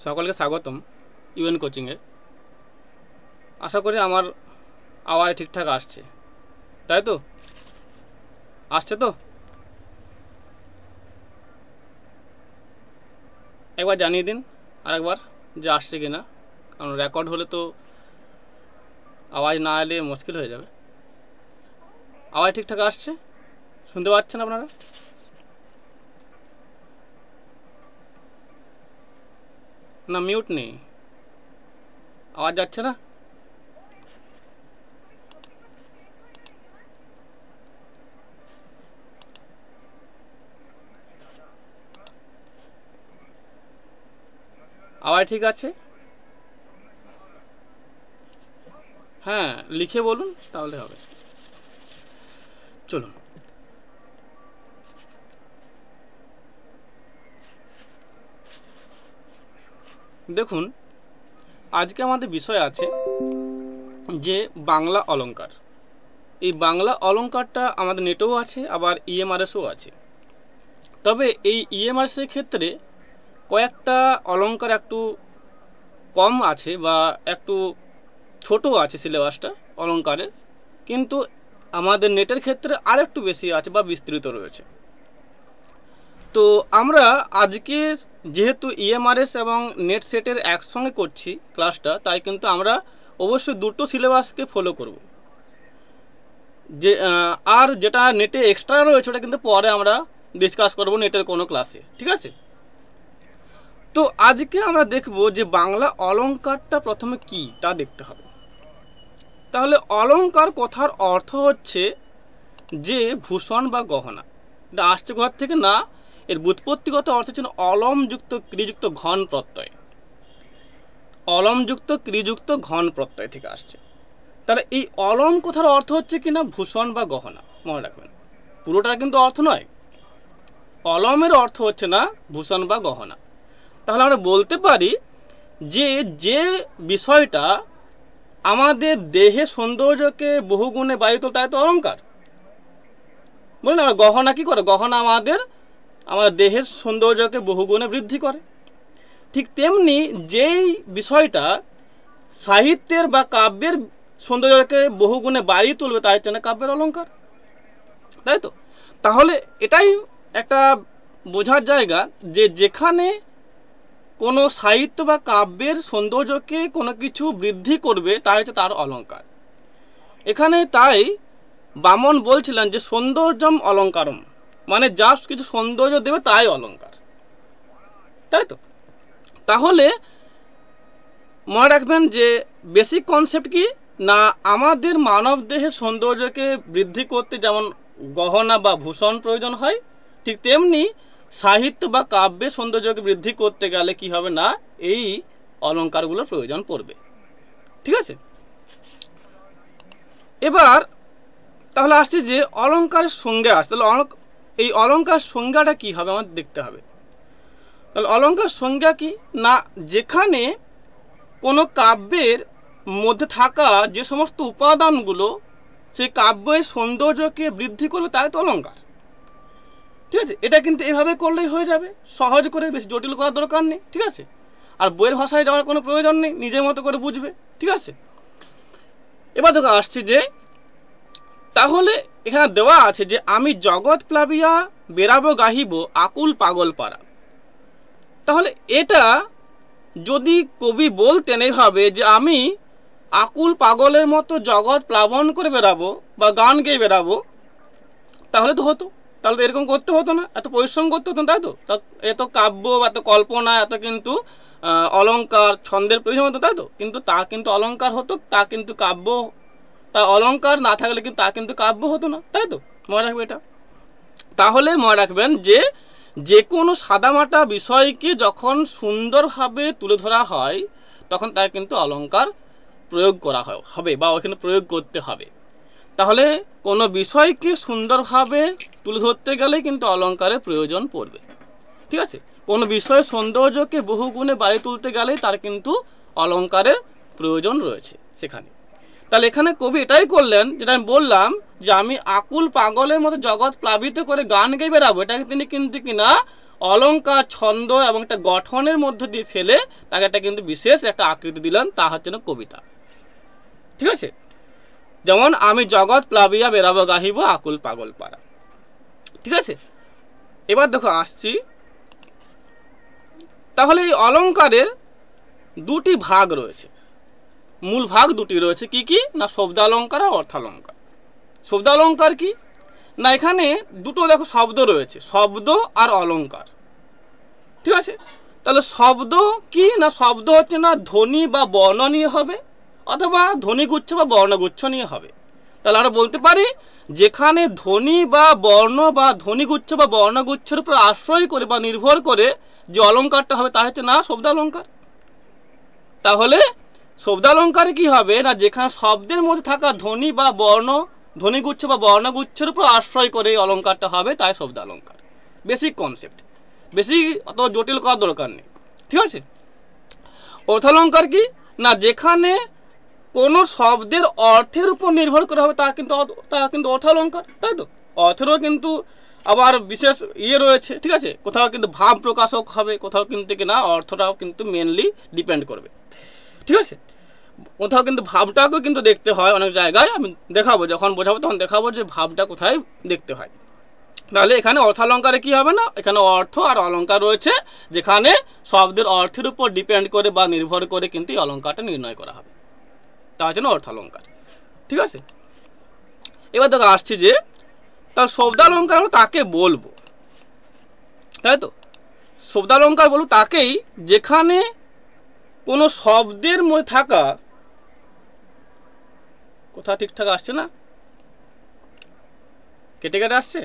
সকলকে স্বাগতম ইউএন কোচিংয়ে। আশা করি আমার আওয়াজ ঠিকঠাক আসছে, তাই তো? আসছে তো? একবার জানিয়ে দিন আরেকবার যে আসছে কিনা, কারণ রেকর্ড হলে তো আওয়াজ না এলে মুশকিল হয়ে যাবে। আওয়াজ ঠিকঠাক আসছে? শুনতে পাচ্ছেন আপনারা? না মিউট নেই, আওয়াজ যাচ্ছে না? আওয়াজ ঠিক আছে? হ্যাঁ লিখে বলুন, তাহলে হবে। চলুন দেখুন, আজকে আমাদের বিষয় আছে যে বাংলা অলংকার। এই বাংলা অলংকারটা আমাদের নেটেও আছে, আবার ইএমআরএসও আছে। তবে এই ইএমআরএসের ক্ষেত্রে কয়েকটা অলংকার একটু কম আছে বা একটু ছোট আছে সিলেবাসটা অলংকারের, কিন্তু আমাদের নেটের ক্ষেত্রে আর একটু বেশি আছে বা বিস্তৃত রয়েছে। তো আমরা আজকে যেহেতু ইএমআরএস এবং নেট সেটের একসঙ্গে করছি ক্লাসটা, তাই কিন্তু আমরা অবশ্যই দুটো সিলেবাসকে ফলো করব। যে আর যেটা নেটে এক্সট্রা রয়েছে ওটা কিন্তু পরে আমরা ডিসকাস করব নেটের কোনো ক্লাসে, ঠিক আছে? তো আজকে আমরা দেখব যে বাংলা অলংকারটা প্রথমে কি তা দেখতে হবে। তাহলে অলংকার কথার অর্থ হচ্ছে যে ভূষণ বা গহনা। এটা আসছে ঘর থেকে না, এর ব্যুৎপত্তিগত অর্থ হচ্ছে অলমযুক্ত ক্রিযুক্ত ঘন প্রত্যয়। অলমযুক্ত ক্রিযুক্ত ঘন প্রত্যয় থেকে আসছে। তাহলে এই অলম কথার অর্থ হচ্ছে কিনা ভূষণ বা গহনা, মনে রাখবেন। পুরোটা কিন্তু অর্থ নয়, অলমের অর্থ হচ্ছে না ভূষণ বা গহনা। তাহলে আমরা বলতে পারি যে যে বিষয়টা আমাদের দেহে সৌন্দর্যকে বহুগুণে বাড়িয়ে তোলে তাই তো অলংকার। বললেন না, গহনা কি করে? গহনা আমাদের দেহের সৌন্দর্যকে বহুগুণে বৃদ্ধি করে। ঠিক তেমনি যেই বিষয়টা সাহিত্যের বা কাব্যের সৌন্দর্যকে বহুগুণে বাড়িয়ে তুলবে তাই জন্য কাব্যের অলংকার, তাই তো? তাহলে এটাই একটা বোঝার জায়গা যে যেখানে কোনো সাহিত্য বা কাব্যের সৌন্দর্যকে কোনো কিছু বৃদ্ধি করবে তাই হচ্ছে তার অলংকার। এখানে তাই বামন বলছিলেন যে সৌন্দর্যম অলংকারম, মানে যা কিছু সৌন্দর্য দেবে তাই অলংকার, তাই তো? তাহলে মনে রাখবেন যে বেসিক কনসেপ্ট কি না, আমাদের মানব দেহের সৌন্দর্যকে বৃদ্ধি করতে যেমন গহনা বা ভূষণ প্রয়োজন হয়, ঠিক তেমনি সাহিত্য বা কাব্যের সৌন্দর্যকে বৃদ্ধি করতে গেলে কি হবে না, এই অলংকারগুলোর প্রয়োজন পড়বে, ঠিক আছে? এবার তাহলে আসছে যে অলংকারের সংজ্ঞা আসছে। তাহলে এই অলংকার সংজ্ঞাটা কি হবে আমাদের দেখতে হবে। তাহলে অলংকার সংজ্ঞা কি না, যেখানে কোনো কাব্যের মধ্যে থাকা যে সমস্ত উপাদানগুলো সেই কাব্যের সৌন্দর্যকে বৃদ্ধি করবে তাই তো অলংকার, ঠিক আছে? এটা কিন্তু এভাবে করলেই হয়ে যাবে, সহজ করে, বেশি জটিল করার দরকার নেই, ঠিক আছে? আর বইয়ের ভাষায় যাওয়ার কোনো প্রয়োজন নেই, নিজের মতো করে বুঝবে, ঠিক আছে? এবার দেখো আসছে যে তাহলে এখানে দেওয়া আছে যে আমি জগৎ প্লাবিয়া বেরাবো গাহিব আকুল পাগল পাড়া। তাহলে এটা যদি কবি বলতেন এইভাবে যে আমি আকুল পাগলের মতো জগৎ প্লাবন করে বেরাবো বা গান গেয়ে বেরাবো, তাহলে তো হতো। তাহলে তো এরকম করতে হতো না, এত পরিশ্রম করতে হতো না, তাই তো? এত কাব্য, এত কল্পনা, এত কিন্তু অলংকার ছন্দের প্রয়োজন হতো, তাই তো? কিন্তু তা কিন্তু অলংকার হতো, তা কিন্তু কাব্য, তা অলংকার না থাকলে কিন্তু তা কিন্তু কাব্য হতো না, তাই তো? মনে রাখবে এটা। তাহলে মনে রাখবেন যে যে কোনো সাদামাটা বিষয়কে যখন সুন্দরভাবে তুলে ধরা হয় তখন তার কিন্তু অলংকার প্রয়োগ করা হবে বা ওখানে প্রয়োগ করতে হবে। তাহলে কোনো বিষয়কে সুন্দরভাবে তুলে ধরতে গেলে কিন্তু অলংকারের প্রয়োজন পড়বে, ঠিক আছে? কোনো বিষয়ের সৌন্দর্যকে বহুগুণে বাড়িয়ে তুলতে গেলে তার কিন্তু অলংকারের প্রয়োজন রয়েছে সেখানে। তাহলে এখানে কবি এটাই করলেন যেটা আমি বললাম যে আমি আকুল পাগলের মতো জগৎ প্লাবিত করে গান গেয়ে বেরাবো, এটাকে তিনি কিন্তু কিনা অলঙ্কার, ছন্দ এবং একটা গঠনের মধ্য দিয়ে ফেলে তাকে একটা কিন্তু বিশেষ একটা আকৃতি দিলেন, তা হচ্ছে না কবিতা। ঠিক আছে, যেমন আমি জগৎ প্লাবিয়া বেরাবো গাহিব আকুল পাগল পাড়া। ঠিক আছে, এবার দেখো আসছি, তাহলে এই অলঙ্কারের দুটি ভাগ রয়েছে, মূল ভাগ দুটি রয়েছে। কি কি না শব্দালঙ্কার আর অর্থালঙ্কার। শব্দালঙ্কার কি না এখানে দুটো দেখো শব্দ রয়েছে, শব্দ আর অলঙ্কার। ঠিক আছে, তাহলে শব্দ কি না শব্দ হচ্ছে না ধ্বনি বা বর্ণ নিয়ে হবে, অথবা ধ্বনিগুচ্ছ বা বর্ণগুচ্ছ নিয়ে হবে। তাহলে আমরা বলতে পারি যেখানে ধ্বনি বা বর্ণ বা ধ্বনিগুচ্ছ বা বর্ণগুচ্ছের উপর আশ্রয় করে বা নির্ভর করে যে অলঙ্কারটা হবে তা হচ্ছে না শব্দালঙ্কার। তাহলে শব্দালঙ্কারে কি হবে না যেখানে শব্দের মধ্যে থাকা ধ্বনি বা বর্ণ, ধ্বনিগুচ্ছ বা বর্ণগুচ্ছের উপর আশ্রয় করে এই অলঙ্কারটা হবে, তাই শব্দালঙ্কার। বেসিক কনসেপ্ট, বেশি অত জটিল করার দরকার নেই। ঠিক আছে, অর্থালঙ্কার কি না যেখানে কোনো শব্দের অর্থের উপর নির্ভর করা হবে তা কিন্তু অর্থালঙ্কার। তাই তো, অর্থেরও কিন্তু আবার বিশেষ রয়েছে। ঠিক আছে, কোথাও কিন্তু ভাব প্রকাশক হবে, কোথাও কিন্তু কি না অর্থটাও কিন্তু মেনলি ডিপেন্ড করবে। ঠিক আছে, কোথাও কিন্তু ভাবটাকেও কিন্তু দেখতে হয় অনেক জায়গায়, আমি দেখাবো, যখন বোঝাবো তখন দেখাবো যে ভাবটা কোথায় দেখতে হয়। তাহলে এখানে অর্থালঙ্কারে কি হবে না এখানে অর্থ আর অলঙ্কার রয়েছে, যেখানে শব্দের অর্থের উপর ডিপেন্ড করে বা নির্ভর করে কিন্তু এই অলঙ্কারটা নির্ণয় করা হবে, তার জন্য অর্থালঙ্কার। ঠিক আছে, এবার দেখো আসছি যে তার শব্দালঙ্কার তাকে বলবো, তাই তো, শব্দালঙ্কার বলবো তাকেই যেখানে কোনো শব্দের মধ্যে থাকা, কোথা ঠিকঠাক আসছে না, কেটে কেটে আসছে,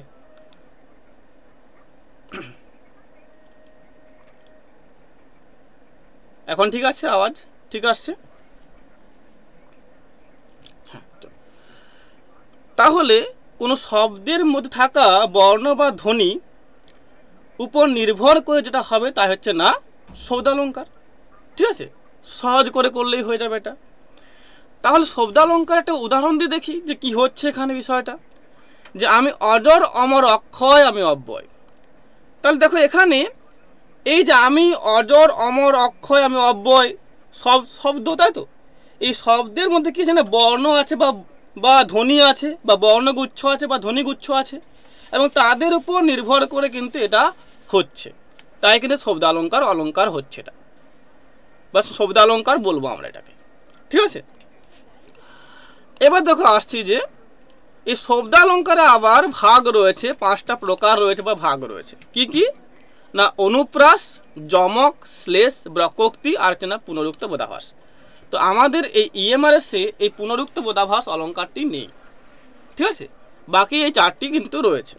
এখন ঠিক আছে, আওয়াজ ঠিক আসছে। তাহলে কোনো শব্দের মধ্যে থাকা বর্ণ বা ধ্বনি উপর নির্ভর করে যেটা হবে তা হচ্ছে না শব্দালঙ্কার। ঠিক আছে, সহজ করে করলেই হয়ে যাবে এটা। তাহলে শব্দালঙ্কার একটা উদাহরণ দিয়ে দেখি যে কি হচ্ছে এখানে বিষয়টা, যে আমি অজর অমর অক্ষয় আমি অব্যয়। তাহলে দেখো এখানে এই যে আমি অজর অমর অক্ষয় আমি অব্যয় সব শব্দ, তাই তো, এই শব্দের মধ্যে কি আছে না বর্ণ আছে বা ধ্বনি আছে বা বর্ণগুচ্ছ আছে বা ধ্বনিগুচ্ছ আছে, এবং তাদের উপর নির্ভর করে কিন্তু এটা হচ্ছে, তাই কিন্তু শব্দালঙ্কার অলঙ্কার হচ্ছে এটা, বা শব্দালঙ্কার বলবো আমরা এটাকে। ঠিক আছে, এবার দেখো আসছি যে এই শব্দালঙ্কারে আবার ভাগ রয়েছে, 5টা প্রকার রয়েছে বা ভাগ রয়েছে। কি কি না অনুপ্রাস, যমক, শ্লেষ, ব্রকোক্তি আর হচ্ছে না পুনরুক্ত বোধাভাস। তো আমাদের এই ইএমআরএসে এই পুনরুক্ত বোধাভাস অলঙ্কারটি নেই। ঠিক আছে, বাকি এই 4টি কিন্তু রয়েছে,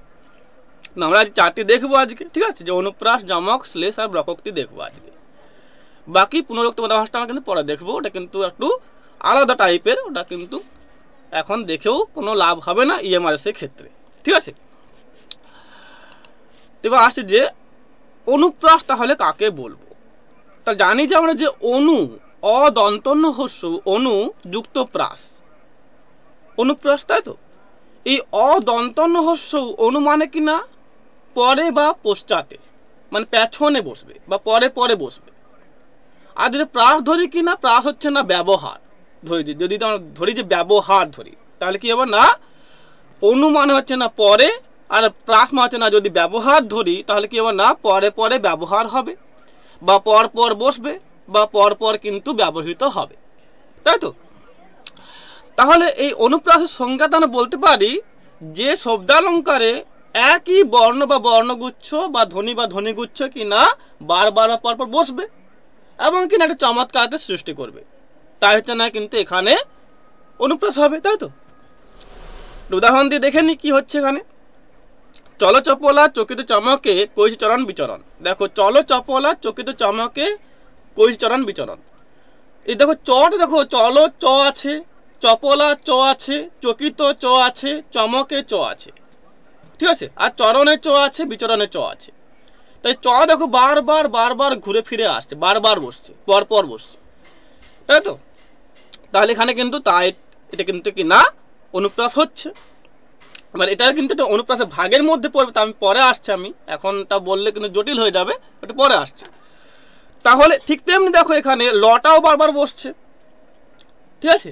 আমরা আজ 4টি দেখবো আজকে। ঠিক আছে, যে অনুপ্রাস, যমক, শ্লেষ আর ব্রকোক্তি দেখবো আজকে। বাকি পুনরুক্ত বোধাভাসটা আমরা কিন্তু পরে দেখবো, ওটা কিন্তু একটু আলাদা টাইপের, ওটা কিন্তু এখন দেখেও কোনো লাভ হবে না ইএমআরএস এর ক্ষেত্রে। ঠিক আছে, এবার আসছে যে অনুপ্রাস তাহলে কাকে বলবো। তা জানি যে আমরা যে অনু, অদন্তন্য হস্য অনু যুক্ত প্রাস, অনুপ্রাস, তাই তো। এই অদন্তন্য হস্য অনু মানে কি না পরে বা পশ্চাতে, মানে পেছনে বসবে বা পরে পরে বসবে। আর যদি প্রাস ধরি কি না, প্রাস হচ্ছে না ব্যবহার ধরি, যদি ধরি যে ব্যবহার ধরি, তাহলে কি হবে না অনু মানে হচ্ছে না পরে, আর প্রাস মানে হচ্ছে না যদি ব্যবহার ধরি তাহলে কি হবে না পরে পরে ব্যবহার হবে বা পর পর বসবে বা পর পর কিন্তু ব্যবহৃত হবে, তাই তো। তাহলে এই অনুপ্রাসের সংজ্ঞা আমরা বলতে পারি যে শব্দালঙ্কারে একই বর্ণ বা বর্ণগুচ্ছ বা ধ্বনি বা ধ্বনিগুচ্ছ কিনা বারবার পর পর বসবে এবং কিনা একটা চমৎকারতা সৃষ্টি করবে, তাই হচ্ছে না কিন্তু এখানে অনুপ্রাস হবে, তাই তো। উদাহরণ দিয়ে দেখে নি কি হচ্ছে এখানে। চলো চপলা চকিত চমকে কৈশ চরণ বিচরণ। দেখো চলো চপলা চকিত চমকে কৈশ চরণ বিচরণ, এই দেখো চটা দেখো, চলো চ আছে, চপলা চ আছে, চকিত চ আছে, চমকে চ আছে। ঠিক আছে, আর চরণে চ আছে, বিচরণে চ আছে। তাই চ দেখো বারবার বারবার ঘুরে ফিরে আসছে, বারবার বসছে, পরপর বসছে, তাই তো। তাহলে এখানে কিন্তু তাই এটা কিন্তু কি না অনুপ্রাস হচ্ছে। মানে এটা কিন্তু একটা অনুপ্রাসের ভাগের মধ্যে পড়বে, তা আমি পরে আসছে, আমি এখনটা বললে কিন্তু জটিল হয়ে যাবে, ওটা পরে আসছে। তাহলে ঠিক তেমনি দেখো এখানে লটাও বারবার বসছে, ঠিক আছে।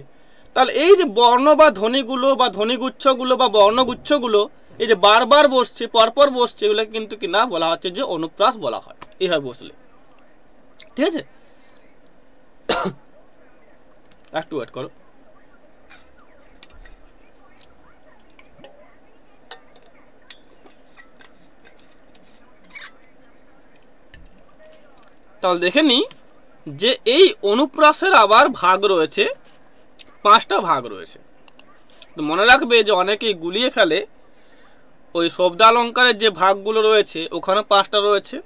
তাহলে এই যে বর্ণ বা ধ্বনিগুলো বা ধ্বনিগুচ্ছগুলো বা বর্ণগুচ্ছগুলো এই যে বারবার বসছে, পরপর বসছে, এগুলো কিন্তু কি না বলা হচ্ছে যে অনুপ্রাস বলা হয়, এইভাবে বসলে, ঠিক আছে। একটু ওয়েট করো। তাহলে দেখে নি যে এই অনুপ্রাসের আবার ভাগ রয়েছে, 5টা ভাগ রয়েছে। তো মনে রাখবে যে অনেকেই গুলিয়ে ফেলে, ওই শব্দালঙ্কারের যে ভাগগুলো রয়েছে ওখানে 5টা রয়েছে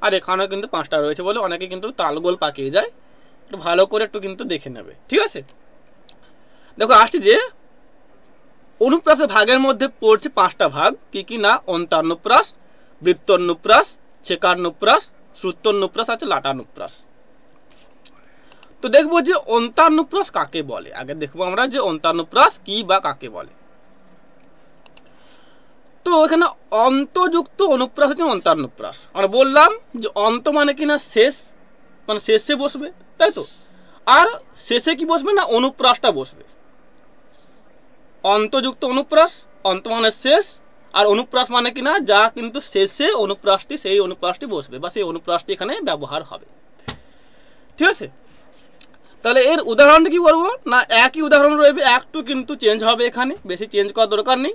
আর এখানেও কিন্তু 5টা রয়েছে বলে অনেকে কিন্তু তালগোল পাকিয়ে যায়। একটু ভালো করে একটু কিন্তু দেখে নেবে, ঠিক আছে। দেখো আসছে যে অনুপ্রাসের ভাগের মধ্যে পড়ছে 5টা ভাগ, কি কি না, অন্তানুপ্রাস, বৃত্তনুপ্রাস, ছেকানুপ্রাস, শ্রুতনুপ্রাস আছে, লাটানুপ্রাস। তো দেখবো যে অন্তানুপ্রাস কাকে বলে, আগে দেখবো আমরা যে অন্তানুপ্রাস কি বা কাকে বলে। তো এখানে অন্তযুক্ত অনুপ্রাস হচ্ছে অন্তানুপ্রাস। আমরা বললাম যে অন্ত মানে কিনা শেষ, মানে শেষে বসবে, তাই তো। আর শেষে কি বসবে না, অনুপ্রাসটা বসবে। অন্তযুক্ত অনুপ্রাস, অন্ত মানে শেষ, আর অনুপ্রাস মানে কিনা যা কিন্তু শেষে অনুপ্রাসটি, সেই অনুপ্রাসটি বসবে বা সেই অনুপ্রাসটি এখানে ব্যবহার হবে, ঠিক আছে। তাহলে এর উদাহরণটা কি করবো না, একই উদাহরণ রয়েছে, একটু কিন্তু চেঞ্জ হবে, এখানে বেশি চেঞ্জ করার দরকার নেই।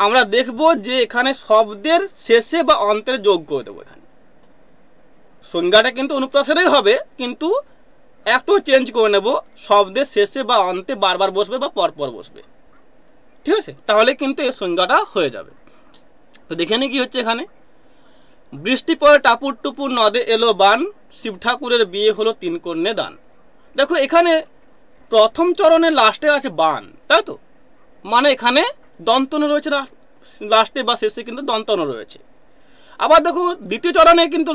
আমরা দেখব যে এখানে শব্দের শেষে বা অন্তের যোগ করে দেবো। এখানে সংজ্ঞাটা কিন্তু অনুপ্রাসেরই হবে, কিন্তু একটু চেঞ্জ করে নেব, শব্দের শেষে বা অন্তে বারবার বসবে বা পরপর বসবে, ঠিক আছে। তাহলে কিন্তু এর সংজ্ঞাটা হয়ে যাবে। তো দেখে নি কি হচ্ছে এখানে, বৃষ্টি পরে টাপুর টুপুর নদে এলো বান, শিব ঠাকুরের বিয়ে হলো 3 কন্যে দান। দেখো এখানে প্রথম চরণের লাস্টে আছে বান, তাই তো, মানে এখানে দন্তন রয়েছে লাস্টে বা শেষে কিন্তু দন্তন রয়েছে। আবার দেখো দ্বিতীয় চরণে কিন্তু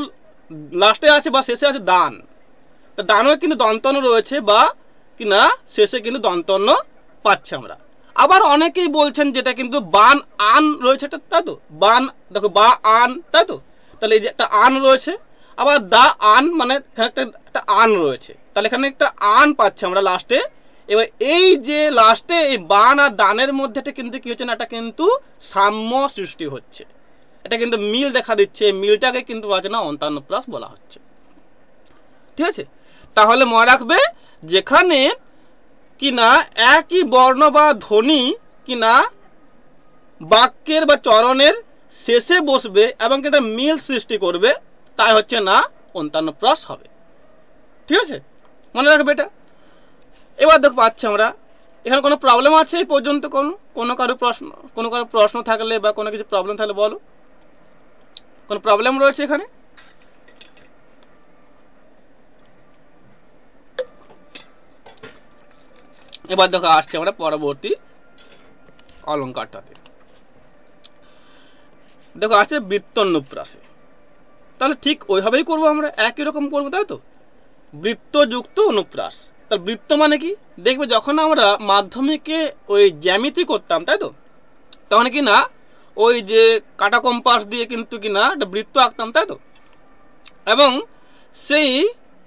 লাস্টে আছে বা শেষে আছে দান, দানও কিন্তু দন্তন রয়েছে বা কিনা শেষে কিন্তু দন্তন পাচ্ছে আমরা। আবার অনেকেই বলছেন যেটা কিন্তু বান আন রয়েছে, তাই তো, বান দেখো বা আন, তাই তো। তাহলে এই যে একটা আন রয়েছে, আবার দা আন মানে একটা আন রয়েছে, তাহলে এখানে একটা আন পাচ্ছি আমরা লাস্টে। এবার এই যে লাস্টে এই বান আর দানের মধ্যে কিন্তু কি হচ্ছে না, এটা কিন্তু সাম্য সৃষ্টি হচ্ছে, এটা কিন্তু মিল দেখা দিচ্ছে, মিলটাকে কিন্তু আছে না অন্তানুপ্রাস বলা হচ্ছে, ঠিক আছে। তাহলে মনে রাখবে যেখানে কিনা একই বর্ণ বা ধ্বনি কিনা বাক্যের বা চরণের শেষে বসবে এবং এটা মিল সৃষ্টি করবে, তাই হচ্ছে না অন্তানুপ্রাস হবে, ঠিক আছে, মনে রাখবে এটা। এবার দেখো পাচ্ছি আমরা এখানে কোনো প্রবলেম আছে এই পর্যন্ত, কোনো কারো প্রশ্ন থাকলে বা কোনো কিছু প্রবলেম থাকলে বলো, কোনো প্রবলেম রয়েছে এখানে? এবার দেখো আসছে আমরা পরবর্তী অলঙ্কারটাতে। দেখো আছে বৃত্তনুপ্রাসে, তাহলে ঠিক ওইভাবেই করবো আমরা, একই রকম করবো, তাই তো। বৃত্তযুক্ত অনুপ্রাস, তাহলে বৃত্ত মানে কি, দেখবে যখন আমরা মাধ্যমিকে ওই জ্যামিতি করতাম, তাই তো, তখন কি না ওই যে কাটা কম্পাস দিয়ে কিন্তু কিনা একটা বৃত্ত আঁকতাম, তাই তো। এবং সেই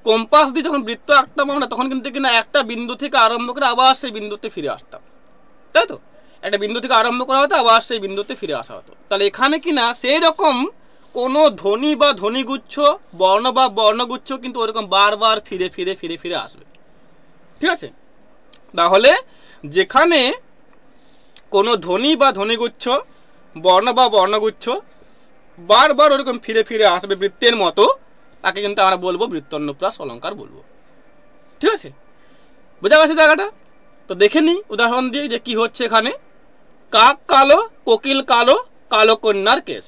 কম্পাস দিয়ে যখন বৃত্ত আঁকতাম আমরা, তখন কিন্তু কিনা একটা বিন্দু থেকে আরম্ভ করে আবার সেই বিন্দুতে ফিরে আসতাম, তাই তো। একটা বিন্দু থেকে আরম্ভ করা হতো, আবার সেই বিন্দুতে ফিরে আসা হতো। তাহলে এখানে কিনা সেই রকম কোনো ধ্বনি বা ধ্বনিগুচ্ছ, বর্ণ বা বর্ণগুচ্ছ কিন্তু ওরকম বারবার ফিরে ফিরে ফিরে ফিরে আসবে, ঠিক আছে। তাহলে যেখানে কোনো ধ্বনি বা ধ্বনিগুচ্ছ, বর্ণ বা বর্ণগুচ্ছ বারবার ওরকম ফিরে ফিরে আসবে বৃত্তের মতো, তাকে কিন্তু আমরা বলবো বৃত্তনুপ্রাস অলঙ্কার বলবো, ঠিক আছে। বোঝা গেছে জায়গাটা? তো দেখে নি উদাহরণ দিয়ে যে কি হচ্ছে এখানে। কাক কালো, কোকিল কালো, কালো কন্যার কেশ।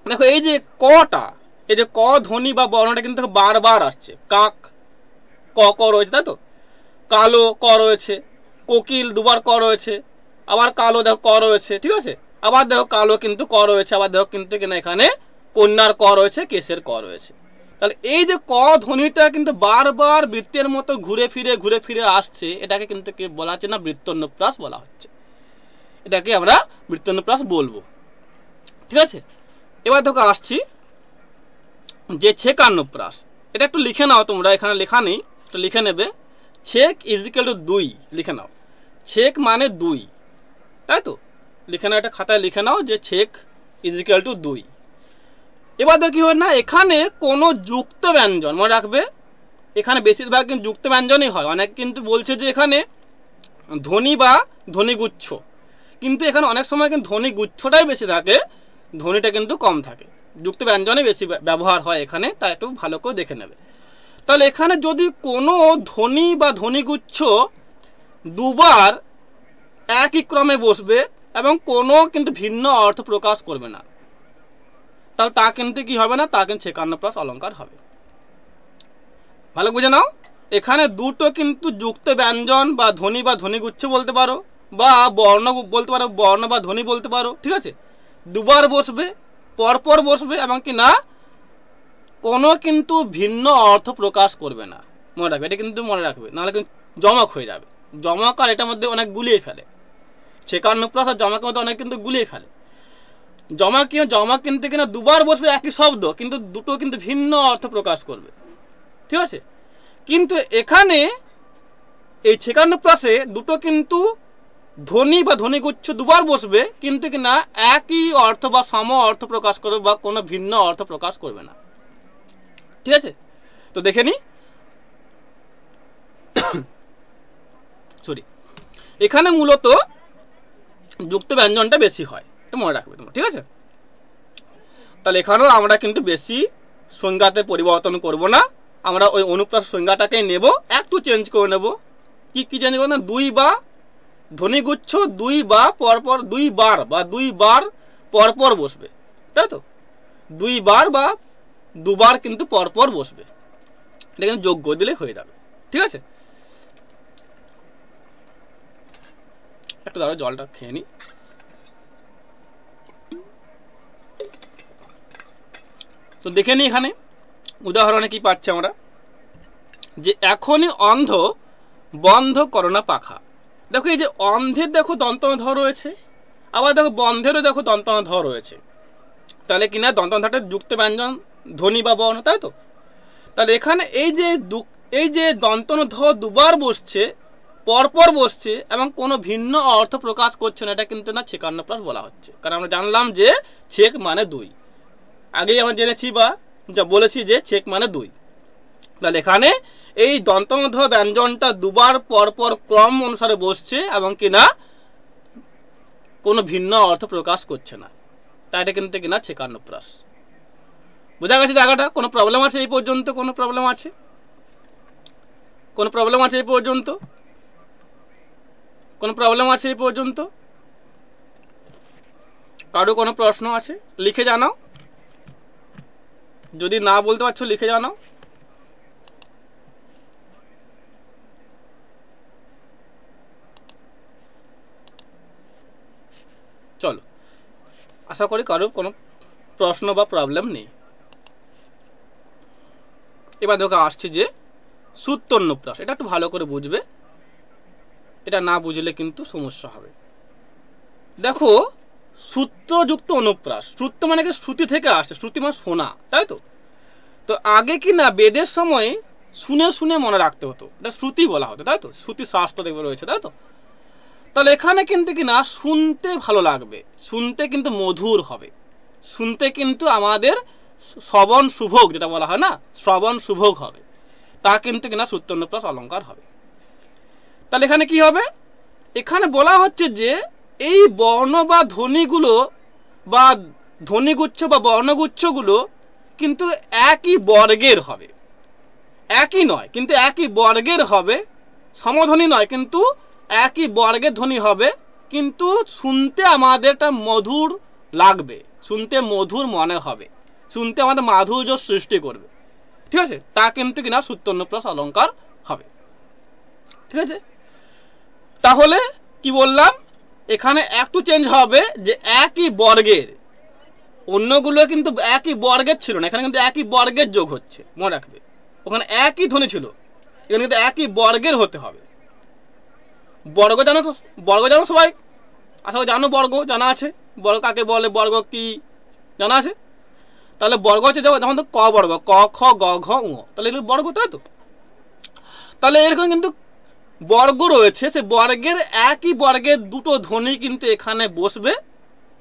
দেখো এই যে কটা, এই যে ক ধ্বনি বা বর্ণটা কিন্তু বারবার আসছে। কাক ক ক রয়েছে, তাই তো, কালো ক রয়েছে, কোকিল দুবার ক রয়েছে, আবার কালো দেখো ক রয়েছে, ঠিক আছে, আবার দেখো কালো কিন্তু ক রয়েছে, আবার দেখো কিন্তু কিনা এখানে কন্যার ক রয়েছে, কেশের ক রয়েছে। তাহলে এই যে ক ধ্বনিটা কিন্তু বারবার বৃত্তের মতো ঘুরে ফিরে আসছে, এটাকে কিন্তু বলা হচ্ছে না বৃত্তনুপ্রাস বলা হচ্ছে। এটাকে আমরা বৃত্তানুপ্রাস বলবো। ঠিক আছে, এবার দেখো আসছি যে ছেকান্নপ্রাস। এটা একটু লিখে নাও তোমরা, এখানে লেখা নেই, একটু লিখে নেবে। ছেক ইজিক্যাল টু 2 লিখে নাও। ছেক মানে 2, তাই তো? লিখে নাও, এটা খাতায় লিখে নাও যে ছেক ইজিক্যাল টু 2। এবার দেখো কি হয় না, এখানে কোনো যুক্ত ব্যঞ্জন, মনে রাখবে এখানে বেশিরভাগ কিন্তু যুক্ত ব্যঞ্জনই হয়। অনেক কিন্তু বলছে যে এখানে ধ্বনি বা ধ্বনিগুচ্ছ, কিন্তু এখানে অনেক সময় কিন্তু ধ্বনিগুচ্ছটাই বেশি থাকে, ধ্বনিটা কিন্তু কম থাকে। যুক্ত ব্যঞ্জনে বেশি ব্যবহার হয় এখানে, তা একটু ভালো করে দেখে নেবে। তাহলে এখানে যদি কোনো ধ্বনি বা ধ্বনিগুচ্ছ দুবার একই ক্রমে বসবে এবং কোনো কিন্তু ভিন্ন অর্থ প্রকাশ করবে না, তাহলে তা কিন্তু কি হবে না, তা কিন্তু ছেকান্নপ্রাস অলঙ্কার হবে। ভালো বুঝে নাও, এখানে দুটো কিন্তু যুক্ত ব্যঞ্জন বা ধ্বনি বা ধ্বনিগুচ্ছ বলতে পারো, বা বর্ণ বলতে পারো, বর্ণ বা ধ্বনি বলতে পারো। ঠিক আছে, দুবার বসবে, পরপর বসবে এবং কি না কোনো কিন্তু ভিন্ন অর্থ প্রকাশ করবে না। মনে রাখবে, এটা কিন্তু মনে রাখবে, নাহলে কিন্তু জমক হয়ে যাবে। জমক আর এটার মধ্যে অনেক গুলিয়ে ফেলে। ছেকান্নপ্রাস আর জমকের মধ্যে অনেক কিন্তু গুলিয়ে ফেলে। জমক কিন্তু কিনা দুবার বসবে একই শব্দ, কিন্তু দুটো কিন্তু ভিন্ন অর্থ প্রকাশ করবে। ঠিক আছে, কিন্তু এখানে এই ছেকান্নপ্রাসে দুটো কিন্তু ধ্বনি বা ধ্বনিগুচ্ছ দুবার বসবে, কিন্তু কিনা একই অর্থ বা সম অর্থ প্রকাশ করবে বা কোনো ভিন্ন অর্থ প্রকাশ করবে না। ঠিক আছে, তো দেখে নি। সরি, এখানে মূলত যুক্ত ব্যঞ্জনটা বেশি হয়, এটা মনে রাখবে তোমরা। ঠিক আছে, তাহলে এখানেও আমরা কিন্তু বেশি সংজ্ঞাতে পরিবর্তন করব না, আমরা ওই অনুপ্রাস সংজ্ঞাটাকেই নেব, একটু চেঞ্জ করে নেব। কি চেঞ্জ করবো না, 2 বা ধ্বনিগুচ্ছ 2 বা পরপর 2 বার বা 2 বার পরপর বসবে, তাই তো? 2 বার বা দুবার কিন্তু পরপর বসবে, এটা কিন্তু যোগ্য দিলে হয়ে যাবে। ঠিক আছে, একটু দাঁড়াও, জলটা খেয়ে নি। তো দেখে নি এখানে উদাহরণে কি পাচ্ছি আমরা, যে এখনই অন্ধ বন্ধ করো না পাখা। দেখো এই যে অন্ধের দেখো দন্তধ রয়েছে, আবার দেখো বন্ধেরও দেখো দন্তধ রয়েছে, তাহলে কিনা দন্তধাটা যুক্ত ব্যঞ্জন ধ্বনি বা বর্ণ, তাই তো? তাহলে এখানে এই যে দন্তধ দুবার বসছে, পরপর বসছে এবং কোনো ভিন্ন অর্থ প্রকাশ করছে না, এটা কিন্তু না ছেকান্নপ্রাস বলা হচ্ছে। কারণ আমরা জানলাম যে ছেক মানে 2, আগেই আমরা জেনেছি বা যা বলেছি যে ছেক মানে 2। তাহলে এখানে এই দন্তধ ব্যঞ্জনটা দুবার পরপর ক্রম অনুসারে বসছে এবং কিনা কোনো ভিন্ন অর্থ প্রকাশ করছে না, তাই এটা কিন্তু কিনা ছেকান্নপ্রাস। বোঝা গেছে জায়গাটা? কোনো প্রবলেম আছে এই পর্যন্ত? কোনো প্রবলেম আছে? কোনো প্রবলেম আছে এই পর্যন্ত? কোনো প্রবলেম আছে এই পর্যন্ত? কারো কোনো প্রশ্ন আছে লিখে জানাও, যদি না বলতে পারছো লিখে জানাও। চলো, আশা করি কারো কোনো প্রশ্ন বা প্রবলেম নেই। এবার দেখো আসছে যে সূত্রন্নপ্রাস, এটা একটু ভালো করে বুঝবে, এটা না বুঝলে কিন্তু সমস্যা হবে। দেখো সূত্রযুক্ত অনুপ্রাস, সূত্র মানে কি শ্রুতি থেকে আসে, শ্রুতি মানে শোনা, তাই তো? তো আগে কি না বেদের সময় শুনে শুনে মনে রাখতে হতো, এটা শ্রুতি বলা হতো, তাই তো? শ্রুতি শাস্ত্র দেখবে রয়েছে, তাই তো? তাহলে এখানে কিন্তু কি না শুনতে ভালো লাগবে, শুনতে কিন্তু মধুর হবে, শুনতে কিন্তু আমাদের শ্রবণ সুভোগ যেটা বলা হয় না, শ্রবণ সুভোগ হবে, তা কিন্তু কিনা সূত্রন্নপ্রাস অলঙ্কার হবে। তাহলে এখানে কি হবে, এখানে বলা হচ্ছে যে এই বর্ণ বা ধ্বনিগুলো বা ধ্বনিগুচ্ছ বা বর্ণগুচ্ছগুলো কিন্তু একই বর্গের হবে, একই নয় কিন্তু একই বর্গের হবে, সমধ্বনি নয় কিন্তু একই বর্গের ধ্বনি হবে, কিন্তু শুনতে আমাদেরটা মধুর লাগবে, শুনতে মধুর মনে হবে, শুনতে আমাদের মাধুর্য সৃষ্টি করবে। ঠিক আছে, তা কিন্তু কিনা সূত্রন্নপ্রাস অলঙ্কার হবে। ঠিক আছে, তাহলে কি বললাম, এখানে একটু চেঞ্জ হবে যে একই বর্গের, অন্যগুলো কিন্তু একই বর্গের ছিল না, এখানে কিন্তু একই বর্গের যোগ হচ্ছে, মনে রাখবে। ওখানে একই ধ্বনি ছিল, এখানে কিন্তু একই বর্গের হতে হবে। বর্গ জানো সবাই? আসলে জানো বর্গ জানা আছে, বর্গ কাকে বলে, বর্গ কি জানা আছে? তাহলে বর্গ হচ্ছে যেমন তো ক বর্গ, ক খ গ ঘ উ, তাহলে এগুলো বর্গ, তাই তো? তাহলে এরকম কিন্তু বর্গ রয়েছে, সে বর্গের একই বর্গের দুটো ধ্বনি কিন্তু এখানে বসবে,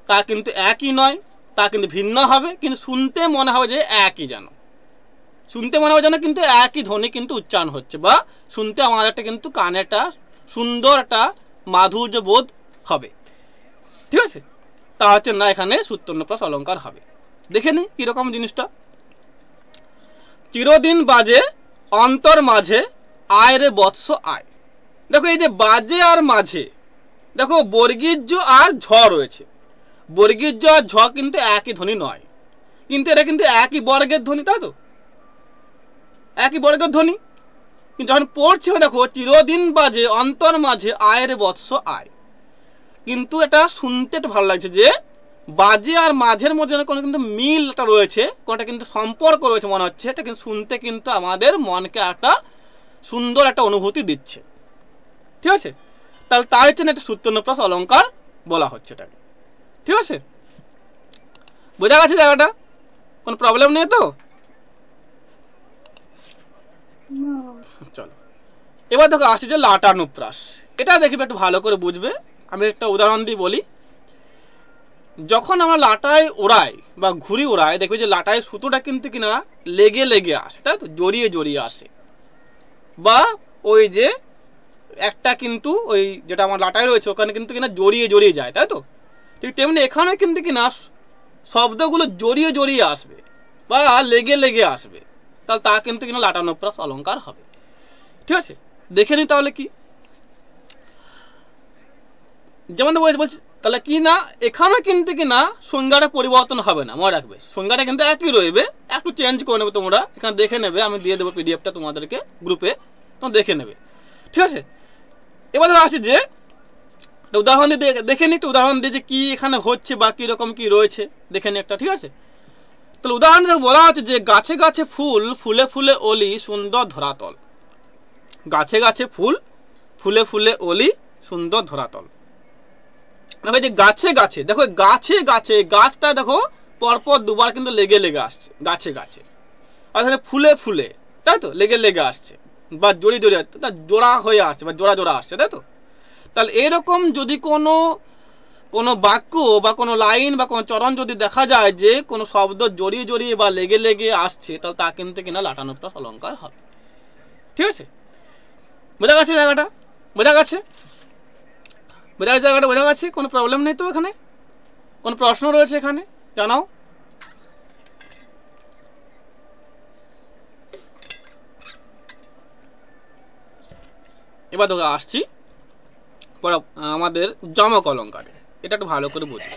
তা কিন্তু একই নয়, তা কিন্তু ভিন্ন হবে, কিন্তু শুনতে মনে হবে যে একই, যেন শুনতে মনে হবে যেন কিন্তু একই ধ্বনি কিন্তু উচ্চারণ হচ্ছে, বা শুনতে আমাদের একটা কিন্তু কানে একটা সুন্দর একটা মাধুর্য বোধ হবে। ঠিক আছে, তা হচ্ছে না এখানে সূত্রন্যপ্রাস অলঙ্কার হবে। দেখে নি কিরকম জিনিসটা। চিরদিন বাজে অন্তর মাঝে আয় রে বৎস আয়। দেখো এই যে বাজে আর মাঝে, দেখো বর্গীর্য আর ঝ রয়েছে, বর্গীর্য আর ঝ কিন্তু একই ধ্বনি নয়, কিন্তু এটা কিন্তু একই বর্গের ধ্বনি, তাই তো? একই বর্গের ধ্বনি, কিন্তু যখন পড়ছে দেখো চিরদিন বাজে অন্তর মাঝে আয় রে বৎস আয়, কিন্তু এটা শুনতে একটু ভালো লাগছে যে বাজে আর মাঝের মধ্যে কোনো কিন্তু মিলটা রয়েছে, কোনটা কিন্তু সম্পর্ক রয়েছে মনে হচ্ছে, এটা কিন্তু শুনতে কিন্তু আমাদের মনকে একটা সুন্দর একটা অনুভূতি দিচ্ছে। ঠিক আছে, তাহলে তার জন্য একটা সূত্রন্যপ্রাস অলঙ্কার বলা হচ্ছে এটাকে। ঠিক আছে, বোঝা গেছে জায়গাটা? কোনো প্রবলেম নেই তো? চলো এবার দেখো আসছে যে লাটানুপ্রাস। এটা দেখবে একটু ভালো করে বুঝবে, আমি একটা উদাহরণ দিয়ে বলি। যখন আমরা লাটায় ওড়াই বা ঘুড়ি ওড়াই, দেখবে যে লাটায় সুতোটা কিন্তু কিনা লেগে লেগে আসে, তাই তো? জড়িয়ে জড়িয়ে আসে, বা ওই যে একটা কিন্তু ওই যেটা আমার লাটায় রয়েছে ওখানে কিন্তু কিনা জড়িয়ে জড়িয়ে যায়, তাই তো? ঠিক তেমনি এখানে কিন্তু কিনা শব্দগুলো জড়িয়ে জড়িয়ে আসবে বা লেগে লেগে আসবে, তাহলে তা কিন্তু কিনা লাটানুপ্রাস অলঙ্কার হবে। ঠিক আছে, দেখে নি তাহলে কি, যেমন বলছি তাহলে কি না এখানে কিন্তু কিনা সংজ্ঞাটা পরিবর্তন হবে না, মনে রাখবে সংজ্ঞাটা কিন্তু একই রইবে, একটু চেঞ্জ করে নেবে তোমরা, এখানে দেখে নেবে, আমি দিয়ে দেবো পিডিএফটা তোমাদেরকে গ্রুপে, তোমরা দেখে নেবে। ঠিক আছে, এবার আসছে যে উদাহরণ দিয়ে দেখে নি, একটু উদাহরণ দিয়ে যে কি এখানে হচ্ছে বা কিরকম কি রয়েছে দেখে নি একটা। ঠিক আছে, তাহলে উদাহরণ বলা হচ্ছে যে গাছে গাছে ফুল ফুলে ফুলে অলি সুন্দর ধরাতল। গাছে গাছে ফুল ফুলে ফুলে অলি সুন্দর ধরাতল। দেখো যে গাছে গাছে, দেখো গাছে গাছে, গাছটা দেখো পরপর দুবার কিন্তু লেগে লেগে আসছে, গাছে গাছে, আর তাহলে ফুলে ফুলে, তাই তো? লেগে লেগে আসছে বা জড়ি জড়ি জোড়া হয়ে আসছে বা জোড়া জোড়া আসছে, তাই তো? তাহলে এরকম যদি কোনো বাক্য বা কোনো লাইন বা কোনো চরণ যদি দেখা যায় যে কোনো শব্দ জড়িয়ে জড়িয়ে বা লেগে লেগে আসছে, তাহলে তা কিন্তু কিনা লাটানুপ্রাস অলঙ্কার হবে। ঠিক আছে, বোঝা গেছে জায়গাটা? বোঝা গেছে? বোঝা গেছে জায়গাটা? বোঝা গেছে? কোনো প্রবলেম নেই তো? এখানে কোনো প্রশ্ন রয়েছে এখানে জানাও। এবার তোকে আসছি আমাদের যমক অলঙ্কারে, এটা একটু ভালো করে বুঝবে।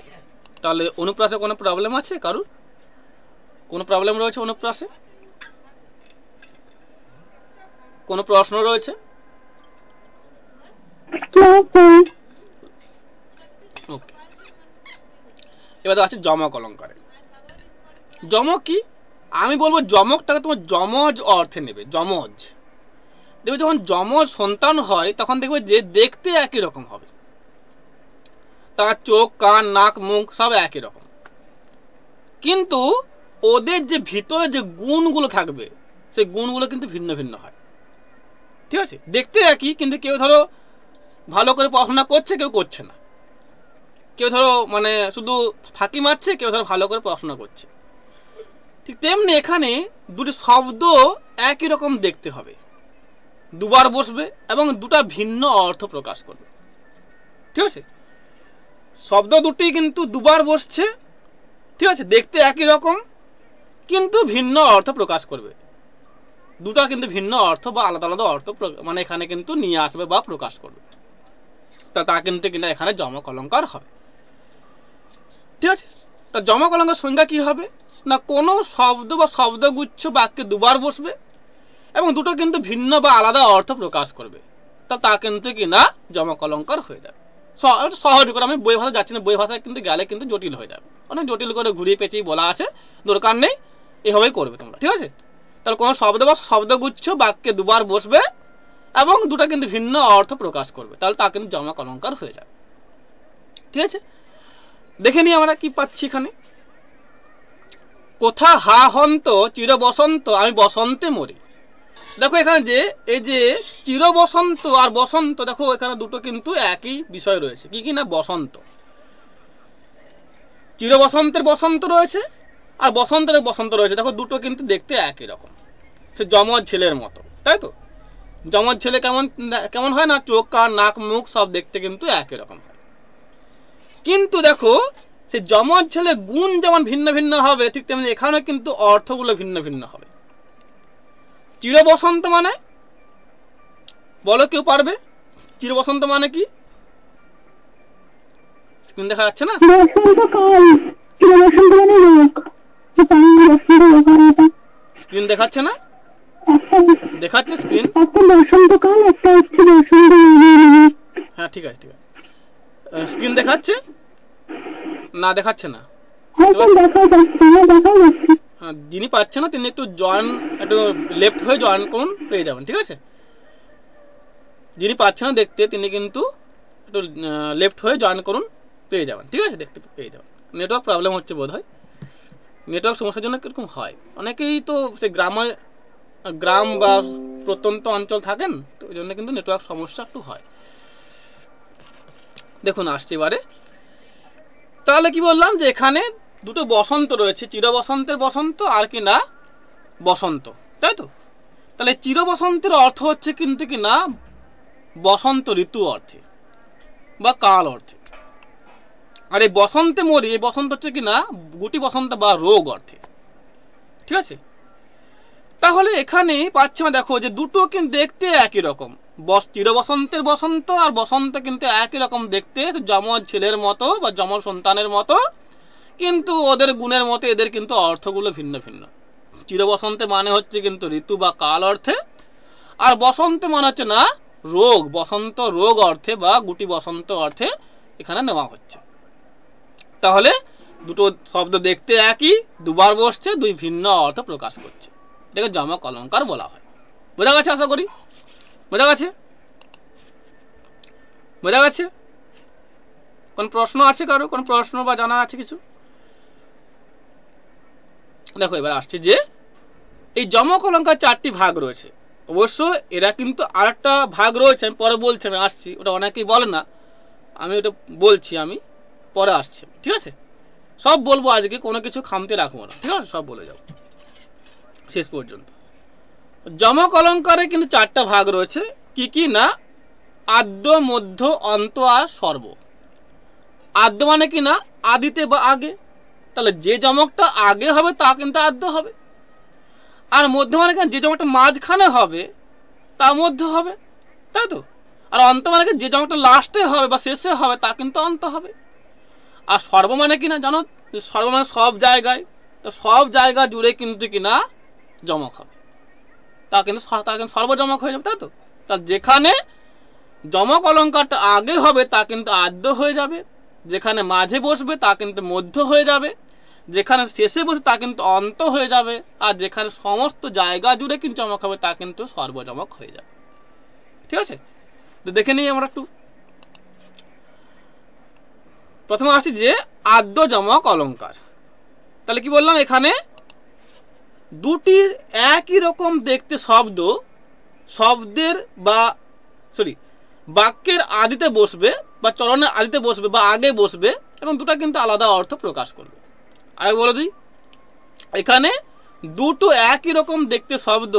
তাহলে অনুপ্রাসে কোনো প্রবলেম আছে কারুর? কোনো প্রবলেম রয়েছে অনুপ্রাসে? কোনো প্রশ্ন রয়েছে? ওকে, এবার আছে যমক অলঙ্কারে। যমক কি? আমি বলবো যমকটাকে তোমার যমজ অর্থে নেবে, যমজ। দেখবে যখন যমজ সন্তান হয় তখন দেখবে যে দেখতে একই রকম হবে, তার চোখ কান নাক মুখ সব একই রকম, কিন্তু ওদের যে ভিতরে যে গুণগুলো থাকবে সেই গুণগুলো কিন্তু ভিন্ন ভিন্ন হয়। ঠিক আছে, দেখতে একই, কিন্তু কেউ ধরো ভালো করে পড়াশোনা করছে, কেউ করছে না, কেউ ধরো মানে শুধু ফাঁকি মারছে, কেউ ধরো ভালো করে পড়াশোনা করছে। ঠিক তেমনি এখানে দুটি শব্দ একই রকম দেখতে হবে, দুবার বসবে এবং দুটা ভিন্ন অর্থ প্রকাশ করবে। ঠিক আছে, শব্দ দুটি কিন্তু দুবার বসছে, ঠিক আছে, দেখতে একই রকম কিন্তু ভিন্ন অর্থ প্রকাশ করবে, দুটা কিন্তু ভিন্ন অর্থ বা আলাদা আলাদা অর্থ মানে এখানে কিন্তু নিয়ে আসবে বা প্রকাশ করবে, তা কিন্তু কিনা এখানে যমক অলঙ্কার হবে। ঠিক আছে, তা যমক অলঙ্কার সংজ্ঞা কি হবে না, কোনো শব্দ বা শব্দগুচ্ছ বাক্যে দুবার বসবে এবং দুটো কিন্তু ভিন্ন বা আলাদা অর্থ প্রকাশ করবে, তা কিন্তু কিনা যমক অলঙ্কার হয়ে যাবে। সহজ করে, আমি বই ভাষা যাচ্ছি না, বই ভাষায় কিন্তু গেলে কিন্তু জটিল হয়ে যাবে, অনেক জটিল করে ঘুরিয়ে পেঁচিয়ে বলা আছে, দরকার নেই, এভাবেই করবে তোমরা। ঠিক আছে, তাহলে কোনো শব্দ বা শব্দগুচ্ছ বাক্যে দুবার বসবে এবং দুটো কিন্তু ভিন্ন অর্থ প্রকাশ করবে, তাহলে তা কিন্তু যমক অলঙ্কার হয়ে যাবে। ঠিক আছে, দেখে নিই আমরা কি পাচ্ছি এখানে। কোথা হা হন্ত চির বসন্ত আমি বসন্তে মরি। দেখো এখানে যে এই যে চির বসন্ত আর বসন্ত, দেখো এখানে দুটো কিন্তু একই বিষয় রয়েছে, কি কি না বসন্ত। চির বসন্তের বসন্ত রয়েছে আর বসন্তের বসন্ত রয়েছে, দেখো দুটো কিন্তু দেখতে একই রকম, সে যমজ ছেলের মতো, তাই তো। যমজ ছেলে কেমন কেমন হয় না, চোখ কান নাক মুখ সব দেখতে কিন্তু একই রকম হয়। কিন্তু দেখো সে যমজ ছেলে গুণ যেমন ভিন্ন ভিন্ন হবে, ঠিক তেমনি এখানে কিন্তু অর্থগুলো ভিন্ন ভিন্ন হবে। চির বসন্ত মানে বলো, কেউ পারবে? চির বসন্ত মানে কি? স্ক্রিন দেখা যাচ্ছে না? স্ক্রিন দেখাচ্ছে না? দেখাচ্ছে স্ক্রিন? হ্যাঁ ঠিক আছে ঠিক আছে, স্ক্রিন দেখাচ্ছে না? দেখাচ্ছে না? যিনি পাচ্ছে না তিনি একটু জয়েন, একটু লেফট হয়ে জয়েন করুন, পেয়ে যাবেন, ঠিক আছে। যিনি পাচ্ছে না দেখতে তিনি কিন্তু একটু লেফট হয়ে জয়েন করুন, পেয়ে যাবেন, ঠিক আছে, দেখতে পেয়ে যাবেন। নেটওয়ার্ক প্রবলেম হচ্ছে বোধ হয়, নেটওয়ার্ক সমস্যার জন্য কিরকম হয়। অনেকেই তো সে গ্রাম বা প্রত্যন্ত অঞ্চল থাকেন, তো ওই জন্য কিন্তু নেটওয়ার্ক সমস্যা একটু হয়। দেখুন আসছে এবারে। তাহলে কি বললাম যে এখানে দুটো বসন্ত রয়েছে, চির বসন্তের বসন্ত আর কি না বসন্ত, তাই তো। তাহলে চির বসন্তের অর্থ হচ্ছে কিন্তু কি না বসন্ত ঋতু অর্থে বা কাল অর্থে। আর এই বসন্তে মরি, এই বসন্ত হচ্ছে কি না গুটি বসন্ত বা রোগ অর্থে, ঠিক আছে। তাহলে এখানে পাচ্ছি না, দেখো যে দুটো কিন্তু দেখতে একই রকম, চির বসন্তের বসন্ত আর বসন্ত কিন্তু একই রকম দেখতে, যমজ ছেলের মতো বা যমজ সন্তানের মতো, কিন্তু ওদের গুণের মতো এদের কিন্তু অর্থগুলো ভিন্ন ভিন্ন। চির বসন্তে মানে হচ্ছে কিন্তু ঋতু বা কাল অর্থে, আর বসন্তে মানে হচ্ছে না রোগ, বসন্ত রোগ অর্থে বা গুটি বসন্ত অর্থে এখানে নেওয়া হচ্ছে। তাহলে দুটো শব্দ দেখতে একই, দুবার বসছে, দুই ভিন্ন অর্থ প্রকাশ করছে, এটাকে যমক অলঙ্কার বলা হয়। বোঝা গেছে? আশা করি বোঝা গেছে। বোঝা গেছে? কোন প্রশ্ন আছে কারো? কোন প্রশ্ন বা জানা আছে কিছু? দেখো এবার আসছে যে এই যমক অলঙ্কার চারটি ভাগ রয়েছে। অবশ্য এরা কিন্তু আর একটা ভাগ রয়েছে, আমি পরে বলছি, আমি আসছি, ওটা অনেকেই বলে না, আমি ওটা বলছি, আমি পরে আসছি, ঠিক আছে। সব বলবো আজকে, কোনো কিছু খামতে রাখবো না, ঠিক আছে, সব বলে যাবো শেষ পর্যন্ত। যমক অলঙ্কারে কিন্তু চারটা ভাগ রয়েছে, কি কি না আদ্য, মধ্য, অন্ত আর সর্ব। আদ্য মানে কি না আদিতে বা আগে, তাহলে যে যমকটা আগে হবে তা কিন্তু আদ্য হবে। আর মধ্য মানে যে যমকটা মাঝখানে হবে তা মধ্য হবে, তাই তো। আর অন্ত মানে যে যমকটা লাস্টে হবে বা শেষে হবে তা কিন্তু অন্ত হবে। আর সর্ব মানে কিনা জানো, সর্ব মানে সব জায়গায়, তো সব জায়গা জুড়ে কিন্তু কিনা যমক হবে, তা কিন্তু সর্বজমক হয়ে যাবে, তাই তো। তা যেখানে যমক অলঙ্কারটা আগে হবে তা কিন্তু আদ্য হয়ে যাবে, যেখানে মাঝে বসবে তা কিন্তু মধ্য হয়ে যাবে, যেখানে শেষে বসে তা কিন্তু অন্ত হয়ে যাবে, আর যেখানে সমস্ত জায়গা জুড়ে কিন্তু যমক হবে তা কিন্তু সর্বজমক হয়ে যাবে, ঠিক আছে। তো দেখে নিই আমরা একটু। প্রথমে আসি যে আদ্য যমক অলঙ্কার। তাহলে কি বললাম, এখানে দুটি একই রকম দেখতে শব্দের বা বাক্যের আদিতে বসবে বা চরণের আদিতে বসবে বা আগে বসবে, এবং দুটা কিন্তু আলাদা অর্থ প্রকাশ করবে। আরেক বলে দিই, এখানে দুটো একই রকম দেখতে শব্দ